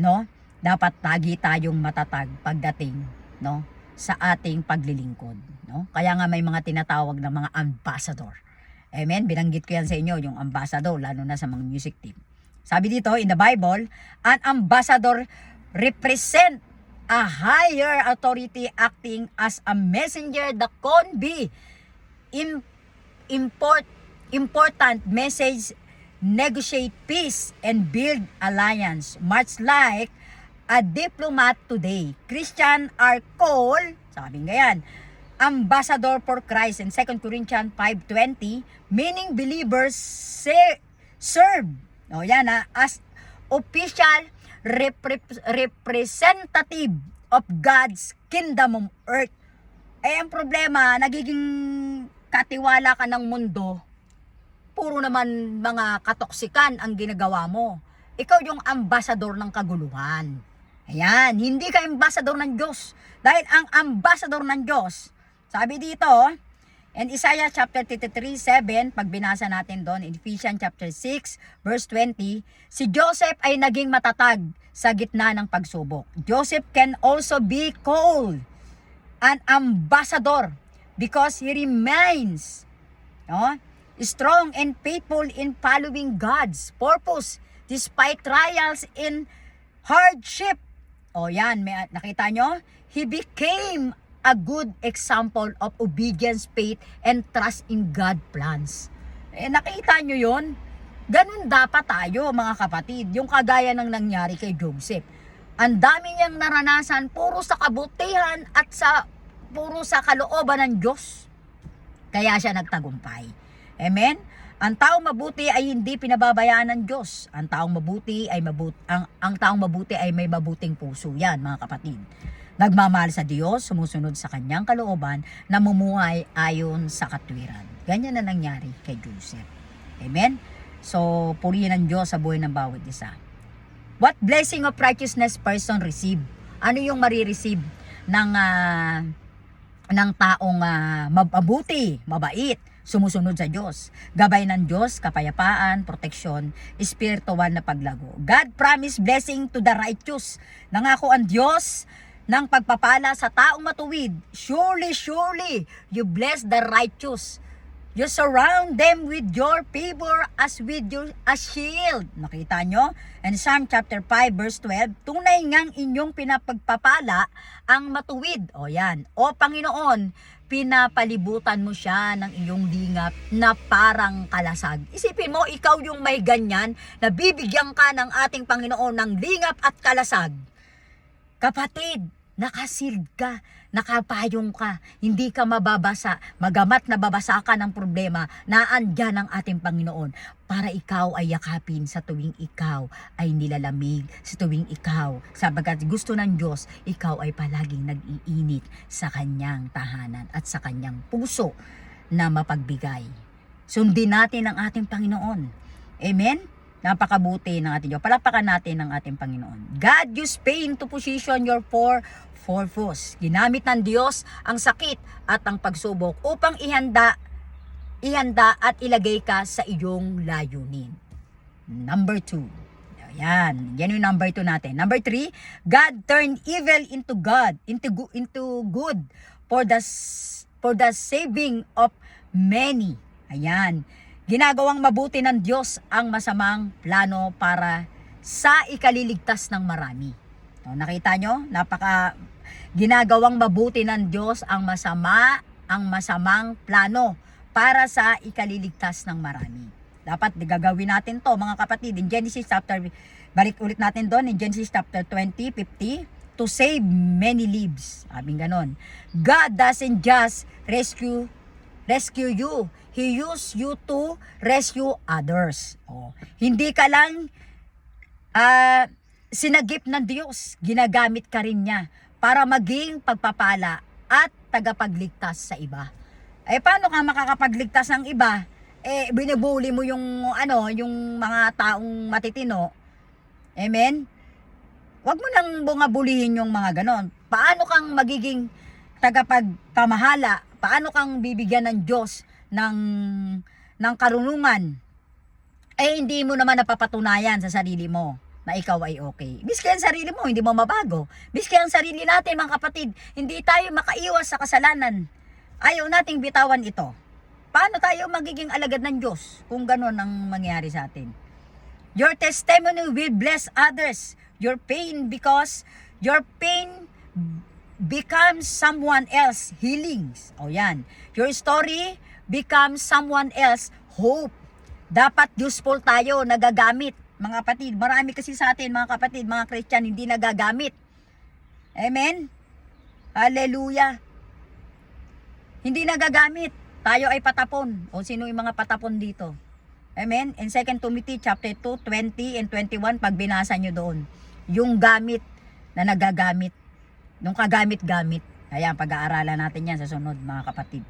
no? Dapat lagi tayong matatag pagdating, no, sa ating paglilingkod, no? Kaya nga may mga tinatawag na mga ambassador. Amen? Binanggit ko yan sa inyo, yung ambassador, lalo na sa mga music team. Sabi dito in the Bible, an ambassador represent a higher authority acting as a messenger that convey important message, negotiate peace, and build alliance. Much like a diplomat today. Christian are called, sabi nga yan, ambassador for Christ in 2 Corinthians 5:20, meaning believers serve, o yan as official representative of God's kingdom on earth. Eh, ang problema, nagiging katiwala ka ng mundo, puro naman mga katoksikan ang ginagawa mo. Ikaw yung ambassador ng kaguluhan. Ayan, hindi ka ambassador ng Diyos. Dahil ang ambassador ng Diyos, sabi dito, And Isaiah chapter 33:7, pag binasa natin doon, in Ephesians chapter 6, verse 20, si Joseph ay naging matatag sa gitna ng pagsubok. Joseph can also be called an ambassador because he remains strong and faithful in following God's purpose despite trials and hardship. O yan, nakita nyo? He became a good example of obedience, faith, and trust in God's plans. Nakita nyo yun? Ganun dapat tayo mga kapatid. Yung kagaya ng nangyari kay Joseph. Ang dami niyang naranasan puro sa kabutihan at puro sa kalooban ng Diyos. Kaya siya nagtagumpay. Amen? Ang taong mabuti ay hindi pinababayaan ng Diyos. Ang taong mabuti ay may mabuting puso. Yan mga kapatid. Nagmamahal sa Diyos, sumusunod sa kanyang kalooban, namumuhay ayon sa katwiran. Ganyan na nangyari kay Joseph. Amen? So, purihin ng Diyos sa buhay ng bawat isa. What blessing of righteousness person receive? Ano yung marireceive ng taong mabuti, mabait, sumusunod sa Diyos? Gabay ng Diyos, kapayapaan, proteksyon, espiritual na paglago. God promised blessing to the righteous. Nangako ang Diyos ng pagpapala sa taong matuwid. Surely, surely, you bless the righteous. You surround them with your favor as with a shield. Nakita nyo? And Psalm chapter 5 verse 12, tunay ngang inyong pinapagpapala ang matuwid. O yan. O Panginoon, pinapalibutan mo siya ng iyong lingap na parang kalasag. Isipin mo, ikaw yung may ganyan, na bibigyan ka ng ating Panginoon ng lingap at kalasag. Kapatid, nakasild ka, nakapayong ka, hindi ka mababasa, magamat nababasa ka ng problema, naandyan ang ating Panginoon para ikaw ay yakapin sa tuwing ikaw ay nilalamig, sa tuwing ikaw, sabagat gusto ng Diyos, ikaw ay palaging nag-iinit sa kanyang tahanan at sa kanyang puso na mapagbigay. Sundin natin ang ating Panginoon. Amen? Napakabuti ng ating Diyos. Palapakan natin ang ating Panginoon. God used pain to position your purpose. Ginamit ng Diyos ang sakit at ang pagsubok upang ihanda at ilagay ka sa iyong layunin. Number 2. Yan yung number 2 natin. Number 3, God turned evil into good for the saving of many. Ayan. Ginagawang mabuti ng Diyos ang masamang plano para sa ikaliligtas ng marami. So, nakita nyo? Ginagawang mabuti ng Diyos ang masamang plano para sa ikaliligtas ng marami. Dapat gagawin natin to mga kapatid. In Genesis chapter, balik ulit natin doon, in Genesis chapter 20:50, to save many lives. Sabing ganon. God doesn't just rescue you. He used you to rescue others. Hindi ka lang sinagip ng Diyos, ginagamit ka rin niya para maging pagpapala at tagapagligtas sa iba. Paano ka makakapagligtas ng iba? Binubuli mo yung mga taong matitino. Amen? Huwag mo nang bungabulihin yung mga ganon. Paano kang magiging tagapagpamahala? Paano kang bibigyan ng Diyos ng karunungan? Hindi mo naman napapatunayan sa sarili mo na ikaw ay okay. Miski ang sarili mo, hindi mo mabago. Miski ang sarili natin, mga kapatid, hindi tayo makaiwas sa kasalanan. Ayaw nating bitawan ito. Paano tayo magiging alagad ng Diyos kung gano'n ang mangyari sa atin? Your testimony will bless others. Your pain becomes someone else healings. Yan. Your story becomes someone else hope. Dapat useful tayo, nagagamit. Mga kapatid, marami kasi sa atin, mga kapatid, mga Christian, hindi nagagamit. Amen? Hallelujah. Hindi nagagamit. Tayo ay patapon. O sino yung mga patapon dito? Amen? In 2 Timothy chapter 2, 20 and 21, pag binasa nyo doon, yung gamit na nagagamit, nung kagamit-gamit. Ayan, pag-aaralan natin yan sa sunod, mga kapatid.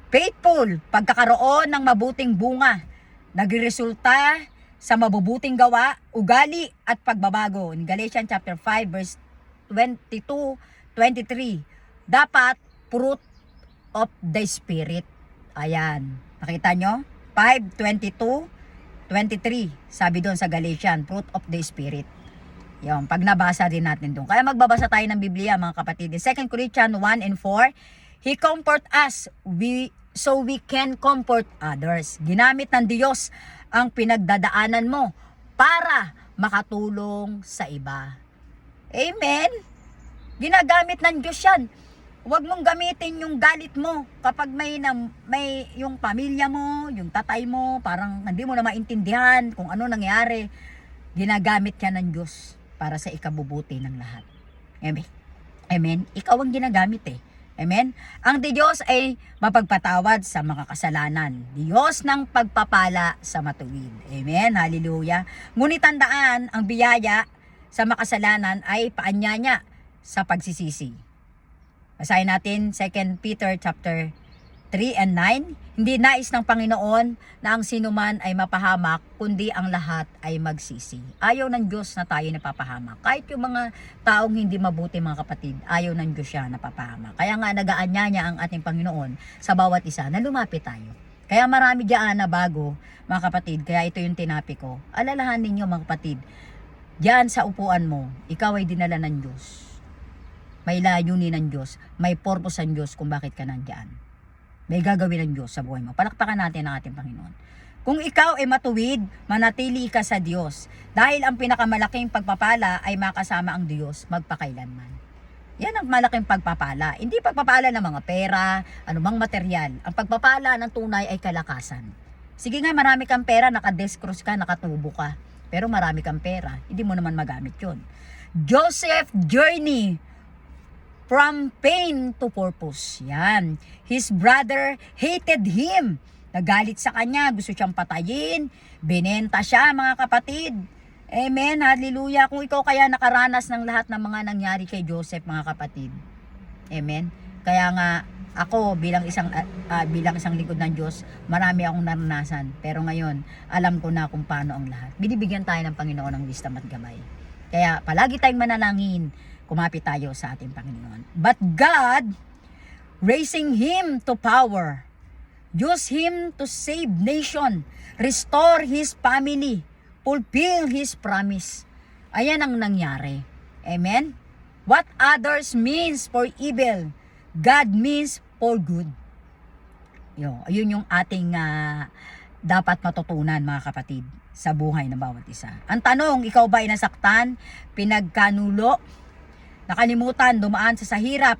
Faithful, pagkakaroon ng mabuting bunga, nagresulta sa mabubuting gawa, ugali at pagbabago. In Galatians chapter 5 verse 22-23, dapat of the Spirit. Ayan. Nakita nyo? 5:22-23. Sabi doon sa Galatian, fruit of the Spirit. Yung, pag nabasa din natin doon. Kaya magbabasa tayo ng Biblia, mga kapatid. In 2 Corinthians 1:4, He comfort us so we can comfort others. Ginamit ng Diyos ang pinagdadaanan mo para makatulong sa iba. Amen? Ginagamit ng Diyos yan. Huwag mong gamitin yung galit mo kapag may yung pamilya mo, yung tatay mo, parang hindi mo na maintindihan kung ano nangyari. Ginagamit yan ng Diyos para sa ikabubuti ng lahat. Amen? Amen? Ikaw ang ginagamit eh. Amen? Ang Diyos ay mapagpatawad sa mga kasalanan. Diyos ng pagpapala sa matuwid. Amen? Hallelujah. Ngunit tandaan, ang biyaya sa makasalanan ay paanyaya sa pagsisisi. Basahin natin 2 Peter chapter 3 and 9. Hindi nais ng Panginoon na ang sinuman ay mapahamak, kundi ang lahat ay magsisi. Ayaw ng Diyos na tayo napapahamak. Kahit yung mga taong hindi mabuti, mga kapatid, ayaw ng Diyos siya napapahamak. Kaya nga nagaanyaya ang ating Panginoon sa bawat isa na lumapit tayo. Kaya marami diyan na bago, mga kapatid, kaya ito yung tinapi ko. Alalahanin ninyo, mga kapatid, diyan sa upuan mo, ikaw ay dinala ng Diyos. May layunin ng Diyos, may purpose ng Diyos kung bakit ka nandiyan. May gagawin ng Diyos sa buhay mo. Palakpakan natin ang ating Panginoon. Kung ikaw ay matuwid, manatili ka sa Diyos. Dahil ang pinakamalaking pagpapala ay makasama ang Diyos magpakailanman. Yan ang malaking pagpapala. Hindi pagpapala ng mga pera, anumang material. Ang pagpapala ng tunay ay kalakasan. Sige nga, marami kang pera, naka-descross ka, nakatubo ka. Pero marami kang pera, hindi mo naman magamit yun. Joseph journey from pain to purpose. Yan. His brother hated him. Nagalit sa kanya. Gusto siyang patayin. Binenta siya, mga kapatid. Amen. Hallelujah. Kung ikaw kaya nakaranas ng lahat ng mga nangyari kay Joseph, mga kapatid. Amen. Kaya nga, ako bilang isang lingkod ng Diyos, marami akong naranasan. Pero ngayon, alam ko na kung paano ang lahat. Binibigyan tayo ng Panginoon ng wisdom at gabay. Kaya palagi tayong manalangin. Kumapit tayo sa ating Panginoon. But God, raising him to power, use him to save nation, restore his family, fulfill his promise. Ayan ang nangyari. Amen? What others means for evil, God means for good. Ayun yung ating dapat matutunan, mga kapatid, sa buhay ng bawat isa. Ang tanong, ikaw ba ay nasaktan, pinagkanulo, nakalimutan, dumaan sa hirap?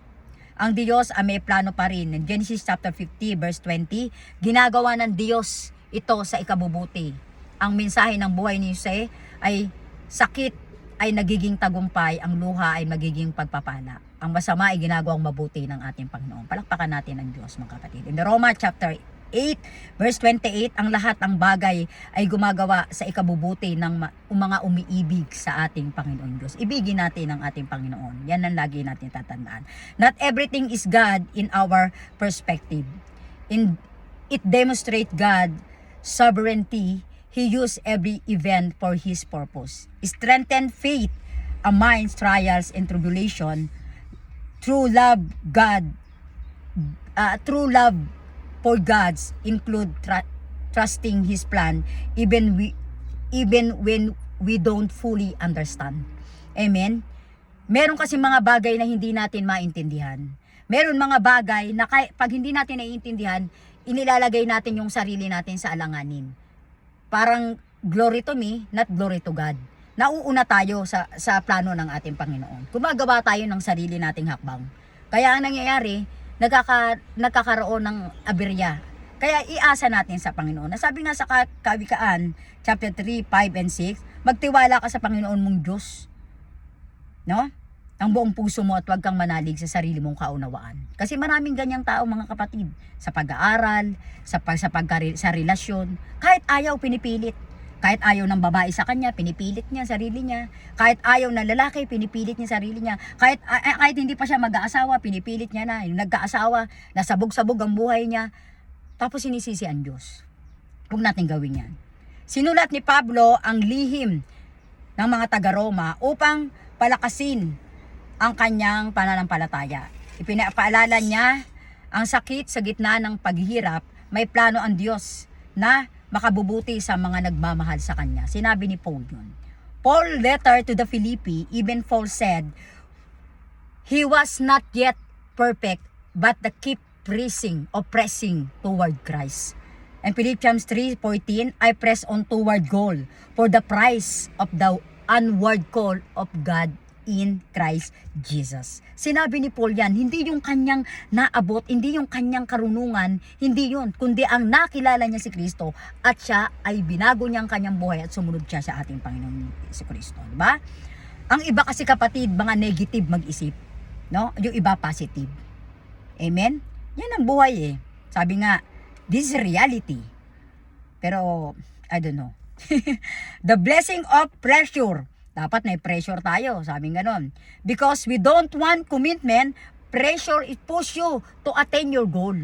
Ang Diyos ay may plano pa rin. In Genesis chapter 50 verse 20, ginagawa ng Diyos ito sa ikabubuti. Ang mensahe ng buhay ni Jose ay sakit ay nagiging tagumpay, ang luha ay magiging pagpapala. Ang masama ay ginagawang mabuti ng ating Panginoon. Palakpakan natin ang Diyos, mga kapatid. In the Roma chapter 8 verse 28, ang lahat ng bagay ay gumagawa sa ikabubuti ng mga umiibig sa ating Panginoon Diyos. Ibigin natin ang ating Panginoon. Yan ang lagi natin tatandaan. Not everything is God in our perspective. It demonstrates God sovereignty. He used every event for His purpose. Strengthen faith amidst trials and tribulation. True love for God's include trusting His plan even when we don't fully understand. Amen? Meron kasi mga bagay na hindi natin maintindihan. Meron mga bagay na pag hindi natin naiintindihan, inilalagay natin yung sarili natin sa alanganin. Parang glory to me, not glory to God. Nauuna tayo sa plano ng ating Panginoon. Gumagawa tayo ng sarili nating hakbang. Kaya ang nangyayari, nagkakaroon ng aberya. Kaya iasa natin sa Panginoon. Nasabi nga sa Kawikaan, chapter 3, 5 and 6, magtiwala ka sa Panginoon mong Diyos. No? Ang buong puso mo at huwag kang manalig sa sarili mong kaunawaan. Kasi maraming ganyang tao, mga kapatid. Sa pag-aaral, sa relasyon, kahit ayaw, pinipilit. Kahit ayaw ng babae sa kanya, pinipilit niya sarili niya. Kahit ayaw ng lalaki, pinipilit niya sarili niya. Kahit hindi pa siya mag-aasawa, pinipilit niya na. Yung nagkaasawa, nasabog-sabog ang buhay niya. Tapos sinisisi ang Diyos. Huwag natin gawin yan. Sinulat ni Pablo ang lihim ng mga taga-Roma upang palakasin ang kanyang pananampalataya. Ipinapaalala niya ang sakit sa gitna ng paghihirap, may plano ang Diyos na makabubuti sa mga nagmamahal sa Kanya. Sinabi ni Paul yun. Paul letter to the Philippi, even Paul said, he was not yet perfect, but the keep pressing toward Christ. And Philippians 3:14, I press on toward goal for the prize of the onward call of God in Christ Jesus. Sinabi ni Paul yan, hindi yung kanyang naabot, hindi yung kanyang karunungan, hindi yun, kundi ang nakilala niya si Kristo at siya ay binago niya ang kanyang buhay at sumunod siya sa ating Panginoon si Kristo. Diba? Ang iba kasi kapatid, mga negative mag-isip. No? Yung iba positive. Amen? Yan ang buhay eh. Sabi nga, this is reality. Pero, I don't know. The blessing of pressure. Dapat may pressure tayo, sabi ganon. Because we don't want commitment, pressure it push you to attain your goal.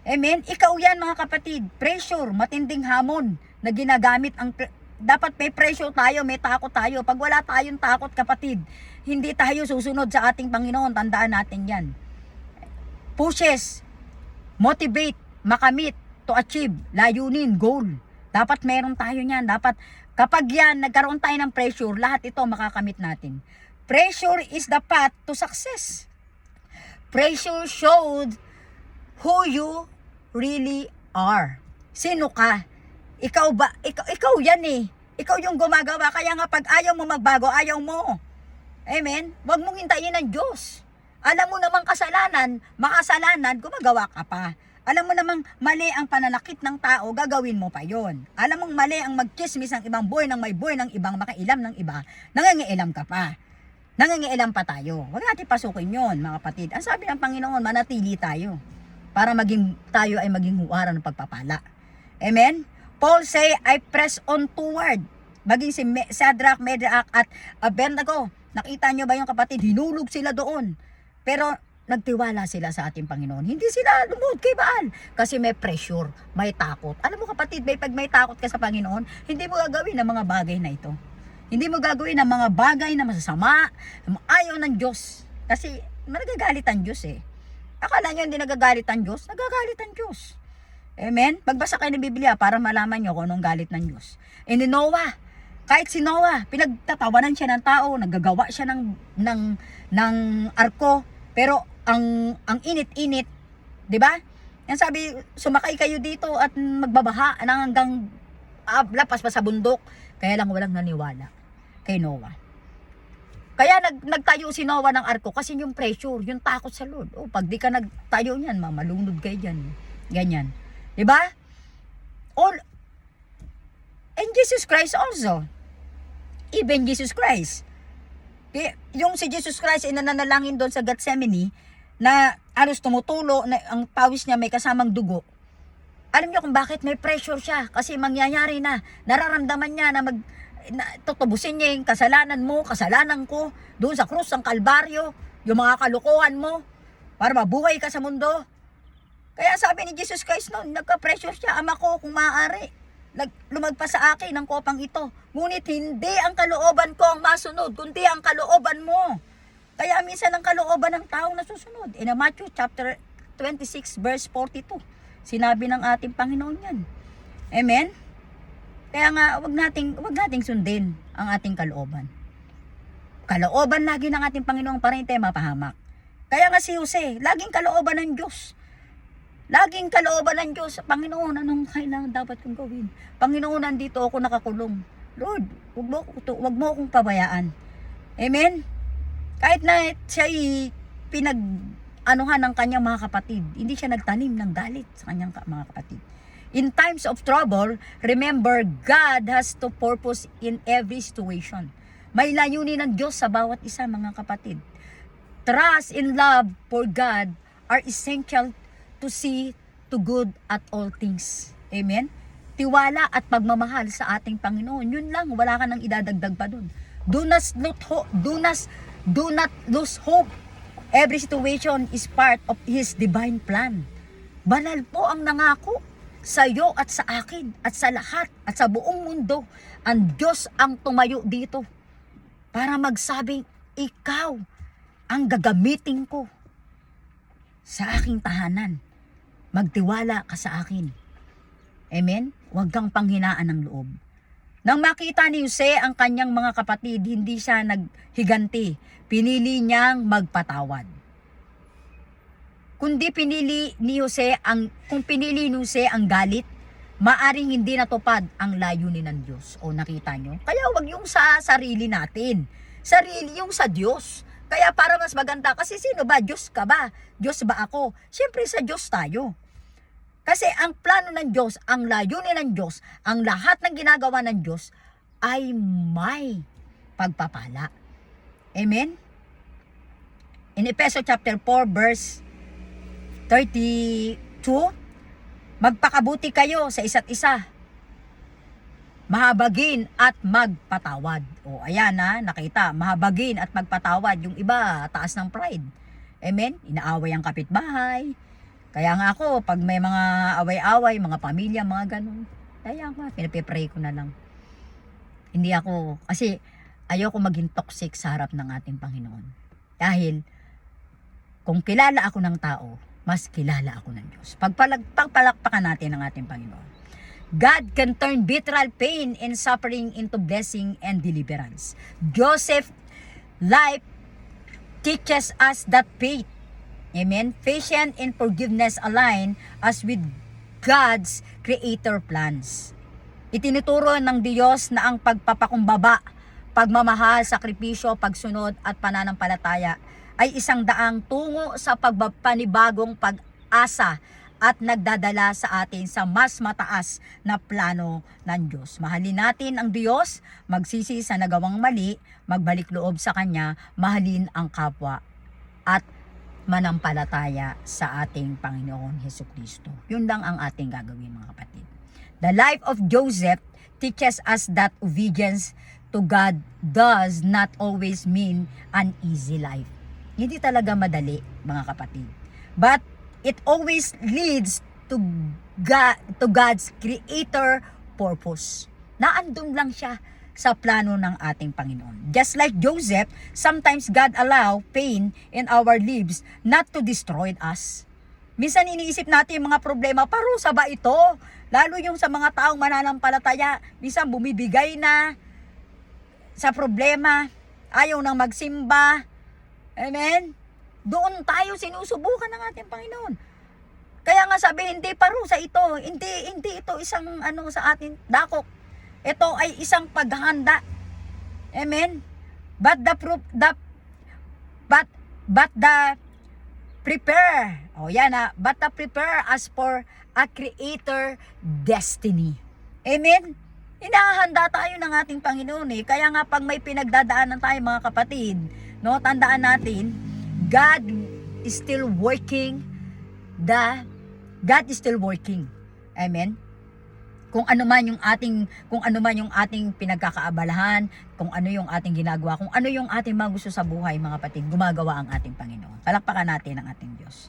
Amen? Ikaw yan mga kapatid. Pressure, matinding hamon na ginagamit ang dapat may pressure tayo, may takot tayo. Pag wala tayong takot kapatid, hindi tayo susunod sa ating Panginoon. Tandaan natin yan. Pushes, motivate, makamit, to achieve, layunin, goal. Dapat meron tayo niyan. Dapat kapag yan, nagkaroon tayo ng pressure, lahat ito makakamit natin. Pressure is the path to success. Pressure showed who you really are. Sino ka? Ikaw ba? Ikaw yan eh. Ikaw yung gumagawa. Kaya nga pag ayaw mo magbago, ayaw mo. Amen? Huwag mong hintayin ng Diyos. Alam mo namang kasalanan, makasalanan, gumagawa ka pa. Alam mo namang mali ang pananakit ng tao, gagawin mo pa yon. Alam mong mali ang magkismis ng ibang boy ng may boy ng ibang makailam ng iba, nangangiilam ka pa. Nangangiilam pa tayo. Huwag natin pasukin yon mga kapatid. Ang sabi ng Panginoon, manatili tayo para tayo ay maging huwaran ng pagpapala. Amen? Paul say, I press on toward. Maging si Shadrach, Meshach at Abednego. Nakita nyo ba yung kapatid? Hinulog sila doon. Pero nagtiwala sila sa ating Panginoon. Hindi sila lumuhod kay Baal. Kasi may pressure, may takot. Alam mo kapatid, pag may takot ka sa Panginoon, hindi mo gagawin ang mga bagay na ito. Hindi mo gagawin ang mga bagay na masasama, ayaw ng Diyos. Kasi nagagalit ang Diyos eh. Akala nyo hindi nagagalit ang Diyos? Nagagalit ang Diyos. Amen? Magbasa kayo ng Biblia para malaman nyo kung anong galit ng Diyos. And ni Noah, kahit si Noah, pinagtatawanan siya ng tao, naggagawa siya ng arko, pero ang init-init, 'di ba? Yan sabi, sumakay kayo dito at magbabaha nang hanggang lapas pa sa bundok. Kaya lang walang naniwala kay Noah. Kaya nagtayo si Noah ng arko kasi yung pressure, yung takot sa Lord. Oh, pag di ka nagtayo niyan, malunod kayo diyan. Ganyan. 'Di ba? And Jesus Christ also. Even Jesus Christ. Yung si Jesus Christ inanalangin doon sa Gethsemane, na alos tumutulo, na ang pawis niya may kasamang dugo. Alam niyo kung bakit may pressure siya? Kasi mangyayari na, nararamdaman niya na tutubusin niya yung kasalanan mo, kasalanan ko, doon sa krus ng Kalbaryo, yung mga kalukuhan mo, para mabuhay ka sa mundo. Kaya sabi ni Jesus Christ noon, nagka-pressure siya, Ama ko kung maaari, lumagpas sa akin ang kopang ito. Ngunit hindi ang kalooban ko ang masunod, kundi ang kalooban mo. Kaya minsan ang kalooban ng tao nasusunod. In Matthew chapter 26 verse 42, sinabi ng ating Panginoon yan. Amen? Kaya nga, wag nating sundin ang ating kalooban. Kalooban lagi ng ating Panginoon para hindi mapahamak. Kaya nga si Jose, laging kalooban ng Diyos. Laging kalooban ng Diyos. Panginoon, anong kailangan dapat kong gawin? Panginoon, nandito ako nakakulong. Lord, wag mo akong pabayaan. Amen? Kahit na siya pinag-anuhan ng kanyang mga kapatid, hindi siya nagtanim ng galit sa kanyang mga kapatid. In times of trouble, remember, God has to purpose in every situation. May layunin ng Diyos sa bawat isa, mga kapatid. Trust and love for God are essential to see to good at all things. Amen? Tiwala at pagmamahal sa ating Panginoon. Yun lang, wala ka nang idadagdag pa dun. Do not lose hope. Every situation is part of His divine plan. Banal po ang nangako sa iyo at sa akin at sa lahat at sa buong mundo. Ang Diyos ang tumayo dito para magsabing, ikaw ang gagamitin ko sa aking tahanan. Magtiwala ka sa akin. Amen? Huwag kang panghinaan ng loob. Nang makita ni Jose ang kanyang mga kapatid, hindi siya naghiganti. Pinili niyang magpatawad. Kung pinili ni Jose ang galit, maaring hindi natupad ang layunin ng Diyos. O nakita nyo? Kaya wag yung sa sarili natin. Sarili yung sa Diyos. Kaya para mas maganda, kasi sino ba? Diyos ka ba? Diyos ba ako? Siyempre sa Diyos tayo. Kasi ang plano ng Diyos, ang layunin ng Diyos, ang lahat ng ginagawa ng Diyos ay may pagpapala. Amen? In Efeso chapter 4 verse 32, magpakabuti kayo sa isa't isa, mahabagin at magpatawad. O ayan na, nakita, mahabagin at magpatawad. Yung iba, taas ng pride. Amen? Inaaway ang kapitbahay. Kaya nga ako, pag may mga away-away, mga pamilya, mga ganun, kaya nga, pinapipray ko na lang. Hindi ako, kasi ayoko maging toxic sa harap ng ating Panginoon. Dahil, kung kilala ako ng tao, mas kilala ako ng Diyos. Pagpalakpakan natin ang ating Panginoon. God can turn literal pain and suffering into blessing and deliverance. Joseph's life teaches us that faith, amen, patience and forgiveness align us with God's creator plans. Itinuturo ng Diyos na ang pagpapakumbaba, pagmamahal, sakripisyo, pagsunod at pananampalataya ay isang daang tungo sa panibagong pag-asa at nagdadala sa atin sa mas mataas na plano ng Diyos. Mahalin natin ang Diyos, magsisi sa nagawang mali, magbalik loob sa Kanya, mahalin ang kapwa, at manampalataya sa ating Panginoon Hesukristo. Yun lang ang ating gagawin, mga kapatid. The life of Joseph teaches us that obedience to God does not always mean an easy life. Hindi talaga madali, mga kapatid. But it always leads to God's creator purpose. Naandun lang siya sa plano ng ating Panginoon. Just like Joseph, sometimes God allow pain in our lives not to destroy us. Minsan iniisip natin yung mga problema, parusa ba ito? Lalo yung sa mga taong mananampalataya, minsan bumibigay na sa problema, ayaw nang magsimba. Amen? Doon tayo sinusubukan ng ating Panginoon. Kaya nga sabi, hindi parusa ito. Hindi ito isang sa atin dakok. Ito ay isang paghahanda. Amen? But the prepare. But the prepare as for a creator destiny. Amen? Hinahanda tayo ng ating Panginoon eh. Kaya nga pag may pinagdadaanan tayo, mga kapatid, no, tandaan natin, God is still working. God is still working. Amen. Kung ano man yung ating pinagkakaabalahan, kung ano yung ating ginagawa, kung ano yung ating mga gusto sa buhay, mga kapatid, gumagawa ang ating Panginoon. Palakpakan natin ang ating Diyos.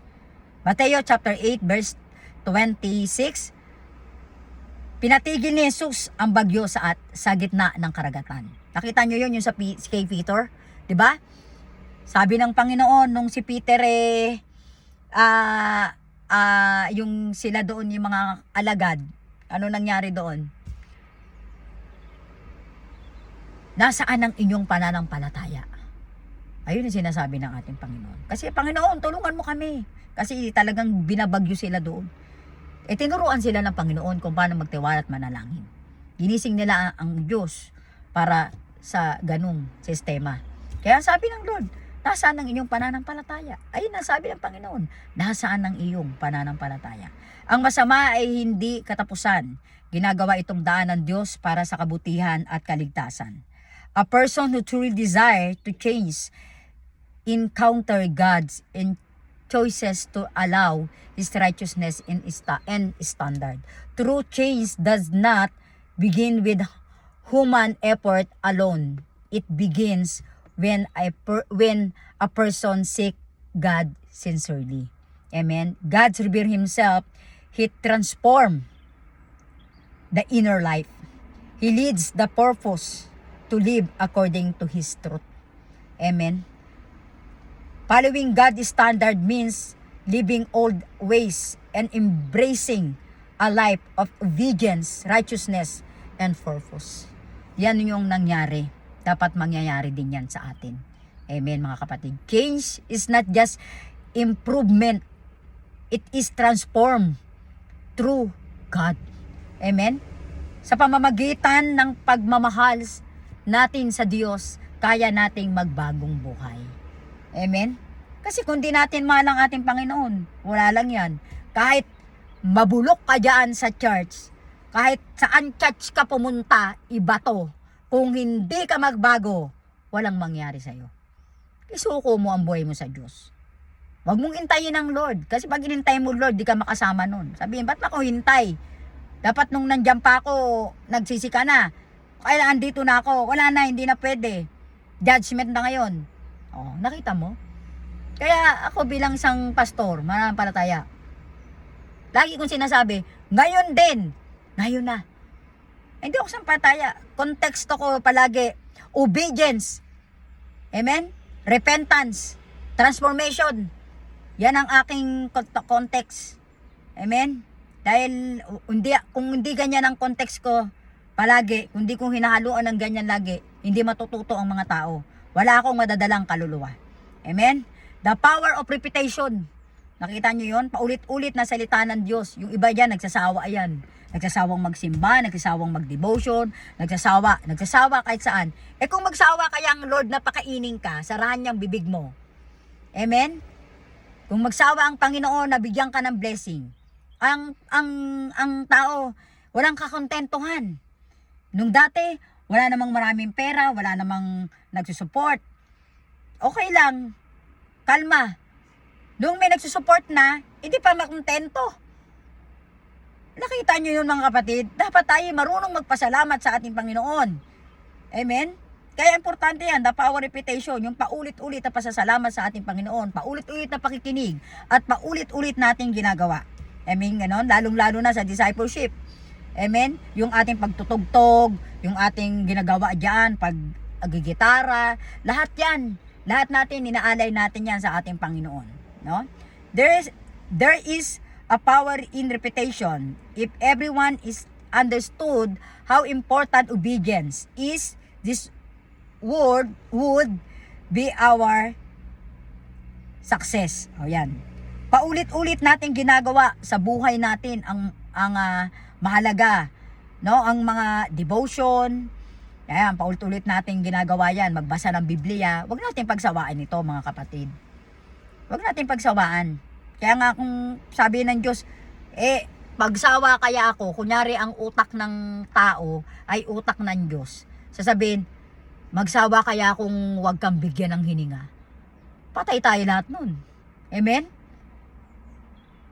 Mateo chapter 8 verse 26. Pinatigil ni Jesus ang bagyo sa gitna ng karagatan. Nakita nyo yun yung sa kay Peter, 'di ba? Sabi ng Panginoon nung si Peter yung sila doon, yung mga alagad, ano nangyari doon? Nasaan ang inyong pananampalataya? Ayun ang sinasabi ng ating Panginoon. Kasi Panginoon, tulungan mo kami. Kasi talagang binabagyo sila doon. Tinuruan sila ng Panginoon kung paano magtiwala at manalangin. Ginising nila ang Diyos para sa ganung sistema. Kaya sabi ng Lord, nasaan ang inyong pananampalataya? Ayun ang sabi ng Panginoon, nasaan ang iyong pananampalataya? Ang masama ay hindi katapusan. Ginagawa itong daan ng Diyos para sa kabutihan at kaligtasan. A person who truly desire to change encounter God's choices to allow His righteousness and standard. True change does not begin with human effort alone. It begins when a person seek God sincerely. Amen. God revealed Himself. He transforms the inner life. He leads the purpose to live according to His truth. Amen. Following God's standard means leaving old ways and embracing a life of obedience, righteousness, and purpose. Yan yung nangyari. Dapat mangyayari din yan sa atin. Amen, mga kapatid. Change is not just improvement. It is transformed through God. Amen? Sa pamamagitan ng pagmamahal natin sa Diyos, kaya nating magbagong buhay. Amen? Kasi kung di natin mahal ang ating Panginoon, wala lang yan. Kahit mabulok ka dyan sa church, kahit saan church ka pumunta, iba to. Kung hindi ka magbago, walang mangyari sa'yo. Isuko mo ang buhay mo sa Diyos. Huwag mong hintayin ang Lord. Kasi pag hinintay mo Lord, di ka makasama nun. Sabihin, ba't ako hintay? Dapat nung nandiyan pa ako, nagsisi ka na. Kaya andito na ako. Wala na, hindi na pwede. Judgment na ngayon. Oh, nakita mo? Kaya ako bilang isang pastor, mananampalataya, lagi kong sinasabi, ngayon din. Ngayon na. Hindi ako sampalataya. Konteksto ko palagi, obedience. Amen? Repentance. Transformation. Yan ang aking context. Amen? Dahil kung hindi ganyan ang context ko palagi, kung hindi kong hinahaluan ng ganyan lagi, hindi matututo ang mga tao. Wala akong madadalang kaluluwa. Amen? The power of repetition. Nakita nyo yun? Paulit-ulit na salita ng Diyos. Yung iba dyan, nagsasawa yan. Nagsasawang magsimba, nagsasawang magdevotion, nagsasawa kahit saan. Kung magsawa kaya ang Lord na pakainin ka, sarahan niyang bibig mo. Amen? Kung magsawa ang Panginoon, nabigyan ka ng blessing. Ang tao, walang kakontentuhan. Nung dati, wala namang maraming pera, wala namang nagsusupport. Okay lang, kalma. Nung may nagsusupport na, hindi pa makontento. Nakita nyo yun mga kapatid? Dapat tayo marunong magpasalamat sa ating Panginoon. Amen? Kaya importante yan, the power repetition, yung paulit-ulit na pasasalamat sa ating Panginoon, paulit-ulit na pakikinig, at paulit-ulit nating ginagawa. Amen, ganon? Lalong-lalo na sa discipleship. Amen? Yung ating pagtutugtog, yung ating ginagawa dyan, pag-gitara, lahat yan. Lahat natin, inaalay natin yan sa ating Panginoon. No? There is a power in repetition. If everyone is understood how important obedience is, this word would be our success. O yan. Paulit-ulit natin ginagawa sa buhay natin ang mahalaga, no? Ang mga devotion. Ayan, paulit-ulit natin ginagawa yan. Magbasa ng Biblia. Huwag natin pagsawaan ito, mga kapatid. Huwag natin pagsawaan. Kaya nga kung sabi ng Diyos, pagsawa kaya ako, kunyari ang utak ng tao ay utak ng Diyos. Sasabihin, magsawa kaya kung wag kang bigyan ng hininga. Patay tayo lahat nun. Amen?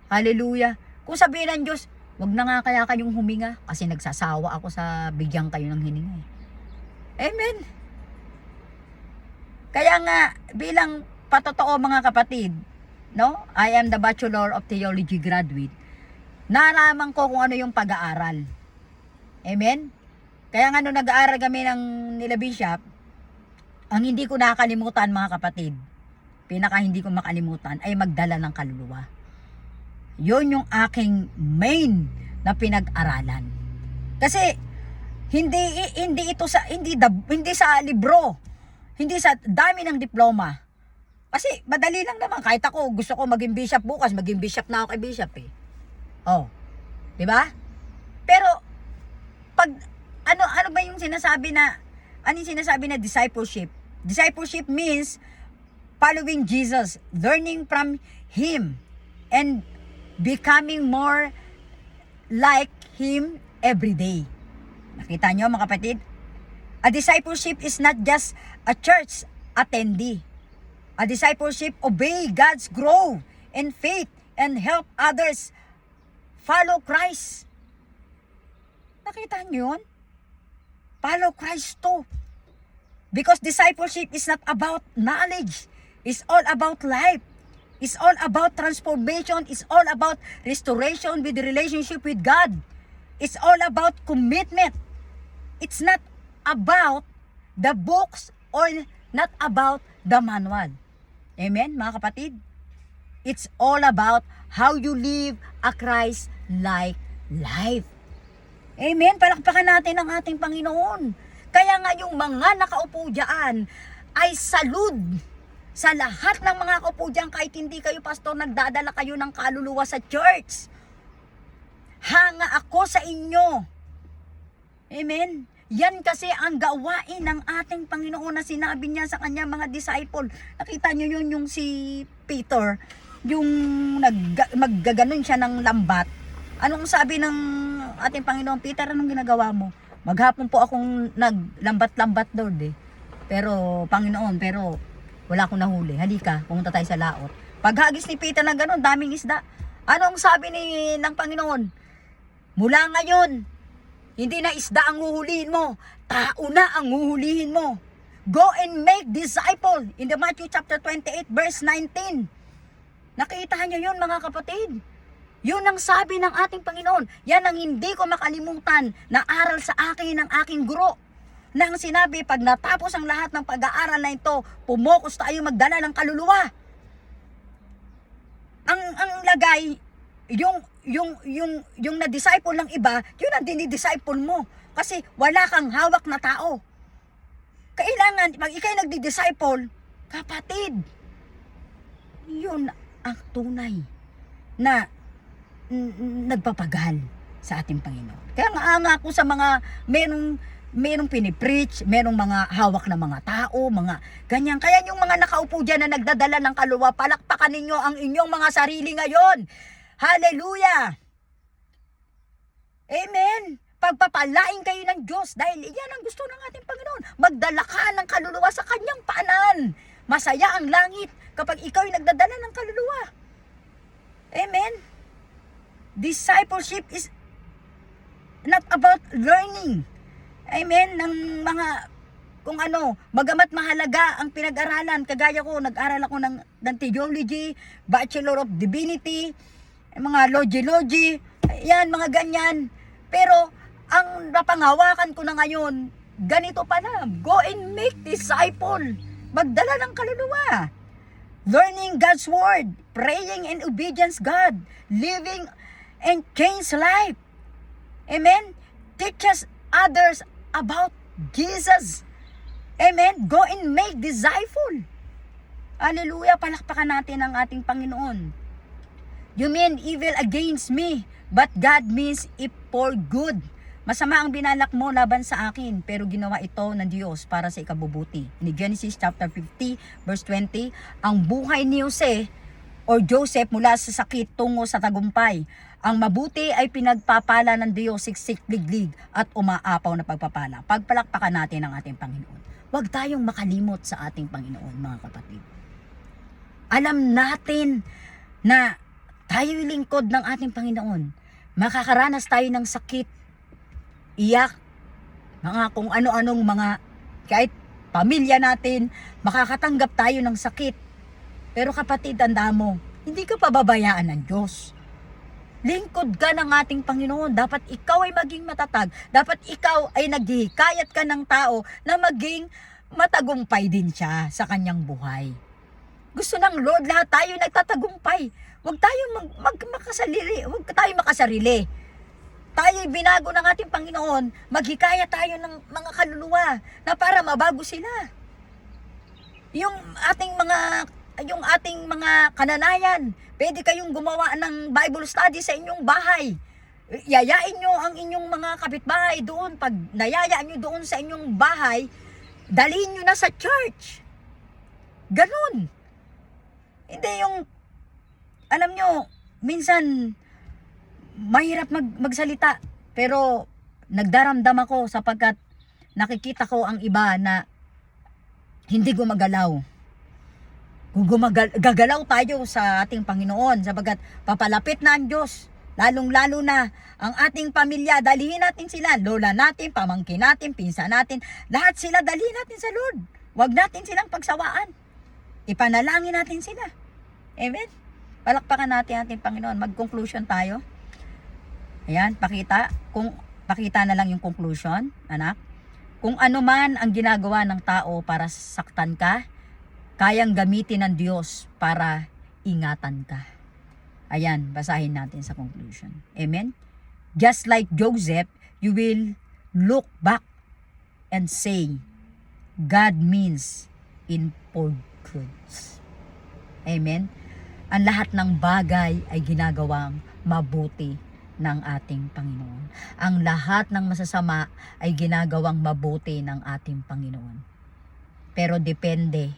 Hallelujah. Kung sabihin ng Diyos, wag na nga kaya kayong huminga kasi nagsasawa ako sa bigyan kayo ng hininga. Amen? Kaya nga, bilang patotoo mga kapatid, no? I am the Bachelor of Theology graduate. Nalaman ko kung ano yung pag-aaral. Amen? Kaya nga nung nag-aaral kami ng nila Bishop, ang hindi ko nakakalimutan mga kapatid, pinaka hindi ko makalimutan ay magdala ng kaluluwa. Yun yung aking main na pinag-aralan. Kasi hindi ito sa hindi sa libro, hindi sa dami ng diploma. Kasi madali lang naman, kahit ako gusto ko maging bishop bukas, maging bishop na ako kay bishop eh. Oh. 'Di ba? Pero pag ano ba yung sinasabi na discipleship? Discipleship means following Jesus, learning from Him, and becoming more like Him every day. Nakita nyo mga kapatid? A discipleship is not just a church attendee. A discipleship obey God's growth in faith and help others follow Christ. Nakita nyo yun? Follow Christ too. Because discipleship is not about knowledge. It's all about life. It's all about transformation. It's all about restoration with the relationship with God. It's all about commitment. It's not about the books or not about the manual. Amen, mga kapatid? It's all about how you live a Christ-like life. Amen? Palakpakan natin ang ating Panginoon. Kaya nga yung mga nakaupo dyan ay salud sa lahat ng mga kaupo dyan, kahit hindi kayo pastor, nagdadala kayo ng kaluluwa sa church. Hanga ako sa inyo. Amen? Yan kasi ang gawain ng ating Panginoon na sinabi niya sa kanya mga disciple. Nakita niyo yun yung si Peter, yung maggaganon siya ng lambat. Anong sabi ng ating Panginoon? Peter, anong ginagawa mo? Maghapon po akong naglambat-lambat, Lord, eh. Pero, Panginoon, wala akong nahuli. Halika, pumunta tayo sa laot. Paghagis ni Peter ng ganon, daming isda. Anong sabi ng Panginoon? Mula ngayon, hindi na isda ang huhulihin mo, tao na ang huhulihin mo. Go and make disciple. In the Matthew chapter 28 verse 19. Nakita niyo yun, mga kapatid? Yun ang sabi ng ating Panginoon. Yan ang hindi ko makalimutan na aral sa akin ng aking guro. Nang sinabi, pag natapos ang lahat ng pag-aaral na ito, pumokos tayo magdala ng kaluluwa. Ang lagay, yung na-disciple ng iba, yun ang dinidisciple mo. Kasi wala kang hawak na tao. Kailangan, pag ikay nagdi-disciple, kapatid, yun ang tunay na nagpapagal sa ating Panginoon. Kaya nga ako sa mga merong pinipreach, merong mga hawak na mga tao, mga ganyan. Kaya yung mga nakaupo dyan na nagdadala ng kaluluwa, palakpakan ninyo ang inyong mga sarili ngayon. Hallelujah! Amen! Pagpapalain kayo ng Diyos dahil iyan ang gusto ng ating Panginoon. Magdala ka ng kaluluwa sa kanyang paanan. Masaya ang langit kapag ikaw ay nagdadala ng kaluluwa. Amen? Discipleship is not about learning. Amen? Ng mga, kung ano, bagamat mahalaga ang pinag-aralan. Kagaya ko, nag-aral ako ng theology, Bachelor of Divinity, mga logi, yan, mga ganyan. Pero, ang napangawakan ko na ngayon, ganito pala, go and make disciple. Magdala ng kaluluwa. Learning God's Word, praying and obedience God, living and change life. Amen? Teach others about Jesus. Amen? Go and make disciple. Hallelujah, palakpakan natin ang ating Panginoon. You mean evil against me, but God means it for good. Masama ang binalak mo laban sa akin, pero ginawa ito ng Diyos para sa ikabubuti. In Genesis chapter 50, verse 20, ang buhay ni Jose or Joseph mula sa sakit tungo sa tagumpay. Ang mabuti ay pinagpapala ng Diyos, siksik, liglig at umaapaw na pagpapala. Pagpalakpakan natin ang ating Panginoon. Huwag tayong makalimot sa ating Panginoon, mga kapatid. Alam natin na tayo'y lingkod ng ating Panginoon. Makakaranas tayo ng sakit, iyak, mga kung ano-anong mga, kahit pamilya natin, makakatanggap tayo ng sakit. Pero kapatid, tanda mo, hindi ka pababayaan ng Diyos. Lingkod ka ng ating Panginoon. Dapat ikaw ay maging matatag. Dapat ikaw ay naghihikayat ka ng tao na maging matagumpay din siya sa kanyang buhay. Gusto ng Lord, lahat tayo nagtatagumpay. Huwag tayo makasarili. Tayo binago ng ating Panginoon. Maghikaya tayo ng mga kaluluwa na para mabago sila. Yung ating mga kananayan, pwede kayong gumawa ng Bible study sa inyong bahay. Yayain nyo ang inyong mga kapitbahay doon. Pag nayayaan nyo doon sa inyong bahay, dalhin nyo na sa church. Ganun. Hindi yung, alam nyo, minsan, mahirap magsalita. Pero, nagdaramdam ako sapagkat nakikita ko ang iba na hindi gumagalaw. Gagalaw tayo sa ating Panginoon sapagkat papalapit na ang Diyos. Lalong-lalo na ang ating pamilya, dalhin natin sila. Lola natin, pamangkin natin, pinsan natin. Lahat sila dalhin natin sa Lord. Huwag natin silang pagsawaan. Ipanalangin natin sila. Amen? Palakpakan natin ating Panginoon. Mag-conclusion tayo. Ayan, pakita na lang yung conclusion, anak. Kung ano man ang ginagawa ng tao para saktan ka, kayang gamitin ng Diyos para ingatan ka. Ayan, basahin natin sa conclusion. Amen? Just like Joseph, you will look back and say, God means in for goods. Amen? Ang lahat ng bagay ay ginagawang mabuti ng ating Panginoon. Ang lahat ng masasama ay ginagawang mabuti ng ating Panginoon. Pero depende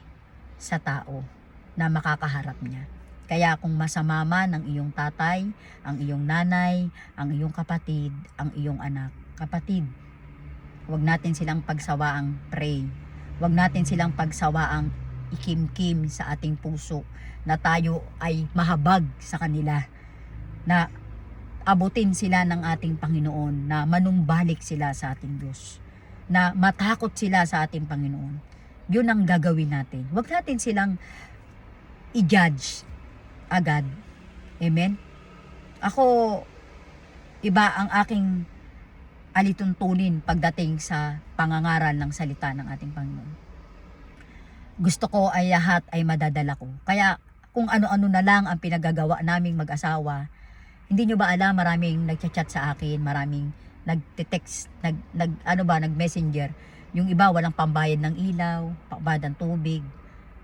sa tao na makakaharap niya. Kaya kung masama man ang iyong tatay, ang iyong nanay, ang iyong kapatid, ang iyong anak, kapatid, huwag natin silang pagsawaang pray. Huwag natin silang pagsawaang ikimkim sa ating puso na tayo ay mahabag sa kanila, na abutin sila ng ating Panginoon, na manumbalik sila sa ating Diyos, na matakot sila sa ating Panginoon. Yun ang gagawin natin. Huwag natin silang i-judge agad. Amen? Ako, iba ang aking alituntunin pagdating sa pangangaral ng salita ng ating Panginoon. Gusto ko ay lahat ay madadala ko. Kaya kung ano-ano na lang ang pinagagawa naming mag-asawa, hindi nyo ba alam, maraming nagchat-chat sa akin, maraming nagte-text, nag-messenger. Yung iba walang pambayad ng ilaw, pambayad ng tubig.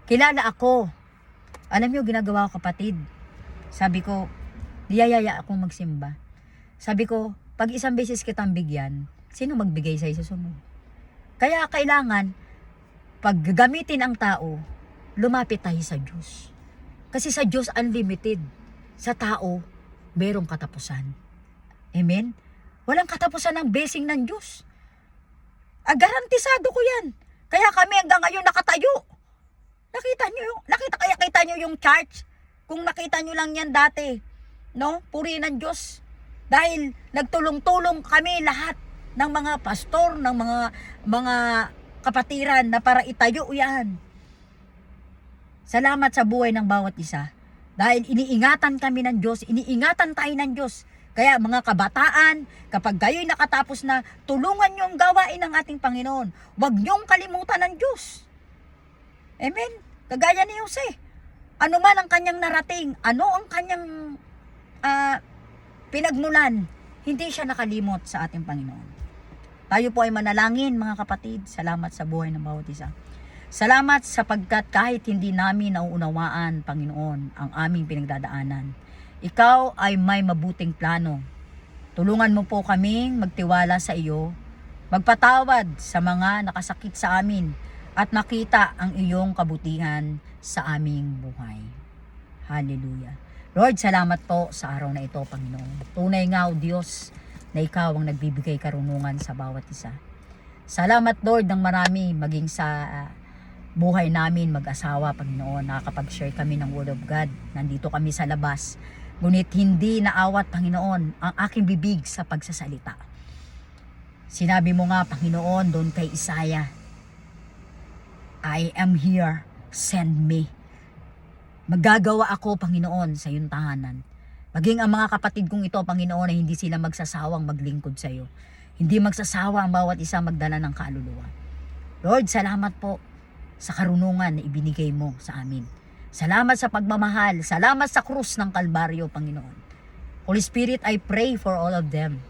Kilala ako. Alam nyo, ginagawa ko, kapatid. Sabi ko, niyayaya akong magsimba. Sabi ko, pag isang beses kitang bigyan, sino magbigay sa susunod? Kaya kailangan, pag gagamitin ang tao, lumapit tayo sa Diyos. Kasi sa Diyos unlimited. Sa tao, merong katapusan. Amen? Walang katapusan ng blessing ng Diyos. Garantisado ko yan. Kaya kami hanggang ngayon nakatayo. Nakita nyo yung church? Kung nakita nyo lang yan dati, no? Puri ng Diyos. Dahil nagtulong-tulong kami lahat ng mga pastor, ng mga kapatiran na para itayo yan. Salamat sa buhay ng bawat isa. Dahil iniingatan kami ng Diyos, iniingatan tayo ng Diyos. Kaya mga kabataan, kapag kayo'y nakatapos na, tulungan nyo ang gawain ng ating Panginoon. Huwag nyong kalimutan ng Diyos. Amen? Kagaya ni Jose. Ano man ang kanyang narating, ano ang kanyang pinagmulan, hindi siya nakalimot sa ating Panginoon. Tayo po ay manalangin, mga kapatid. Salamat sa buhay ng bawat isa. Salamat sapagkat kahit hindi namin nauunawaan, Panginoon, ang aming pinagdadaanan, Ikaw ay may mabuting plano. Tulungan mo po kaming magtiwala sa iyo, magpatawad sa mga nakasakit sa amin, at makita ang iyong kabutihan sa aming buhay. Hallelujah. Lord, salamat po sa araw na ito, Panginoon. Tunay nga, O Diyos, na ikaw ang nagbibigay karunungan sa bawat isa. Salamat, Lord, ng marami, maging sa buhay namin mag-asawa, Panginoon. Nakakapag-share kami ng Word of God. Nandito kami sa labas. Ngunit hindi naawat, Panginoon, ang aking bibig sa pagsasalita. Sinabi mo nga, Panginoon, doon kay Isaiah, I am here, send me. Magagawa ako, Panginoon, sa iyong tahanan. Maging ang mga kapatid kong ito, Panginoon, ay hindi sila magsasawang maglingkod sa iyo. Hindi magsasawa ang bawat isa magdala ng kaluluwa. Lord, salamat po sa karunungan na ibinigay mo sa amin. Salamat sa pagmamahal. Salamat sa krus ng Kalbaryo, Panginoon. Holy Spirit, I pray for all of them.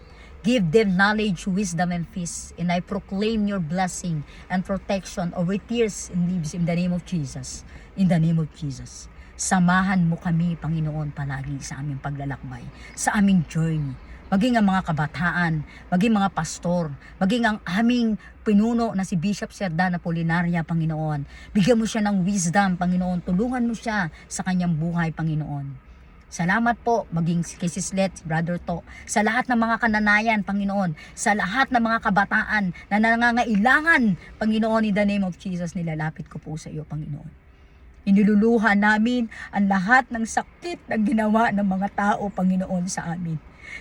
Give them knowledge, wisdom, and peace. And I proclaim your blessing and protection over tears and lives in the name of Jesus. In the name of Jesus. Samahan mo kami, Panginoon, palagi sa aming paglalakbay, sa aming journey. Maging ang mga kabataan, maging mga pastor, maging ang aming pinuno na si Bishop Serdan Apolinaria, Panginoon. Bigyan mo siya ng wisdom, Panginoon. Tulungan mo siya sa kanyang buhay, Panginoon. Salamat po, maging kay Sislet, Brother To, sa lahat ng mga kananayan, Panginoon, sa lahat ng mga kabataan na nangangailangan, Panginoon, in the name of Jesus, nilalapit ko po sa iyo, Panginoon. Iniluluha namin ang lahat ng sakit na ginawa ng mga tao, Panginoon, sa amin.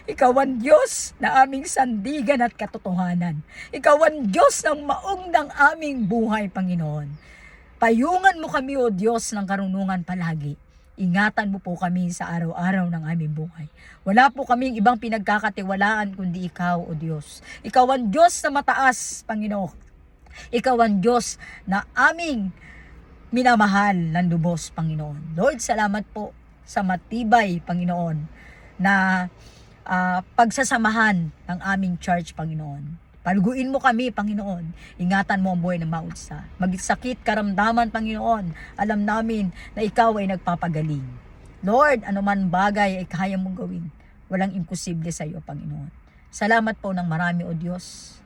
Ikaw ang Diyos na aming sandigan at katotohanan. Ikaw ang Diyos ng maong ng aming buhay, Panginoon. Payungan mo kami, O Diyos, ng karunungan palagi. Ingatan mo po kami sa araw-araw ng aming buhay. Wala po kaming ibang pinagkakatiwalaan kundi ikaw, O Diyos. Ikaw ang Diyos na mataas, Panginoon. Ikaw ang Diyos na aming minamahal ng lubos, Panginoon. Lord, salamat po sa matibay, Panginoon, na pagsasamahan ng aming church, Panginoon. Palguin mo kami, Panginoon. Ingatan mo ang buhay ng mautsa. Magsakit, karamdaman, Panginoon. Alam namin na ikaw ay nagpapagaling. Lord, anuman bagay ay kaya mong gawin. Walang imposible sa iyo, Panginoon. Salamat po ng marami, O Diyos.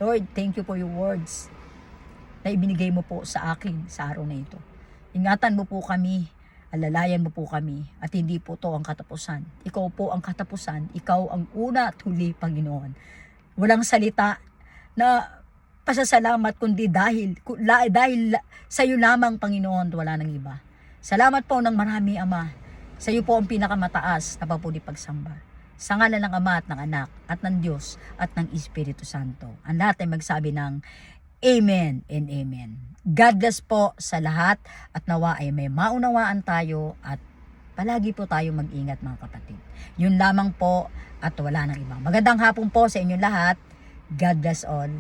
Lord, thank you for your words na ibinigay mo po sa akin sa araw na ito. Ingatan mo po kami, alalayan mo po kami, at hindi po to ang katapusan. Ikaw po ang katapusan, ikaw ang una at huli, Panginoon. Walang salita na pasasalamat kundi dahil sa iyo lamang, Panginoon, wala nang iba. Salamat po ng marami, Ama. Sa iyo po ang pinakamataas na papuri pagsamba. Sa ngalan ng Ama at ng Anak at ng Diyos at ng Espiritu Santo. Ang lahat ay magsabi ng Amen and Amen. God bless po sa lahat at nawa ay may maunawaan tayo at palagi po tayo mag-ingat, mga kapatid. Yun lamang po at wala nang iba. Magandang hapon po sa inyo lahat. God bless all.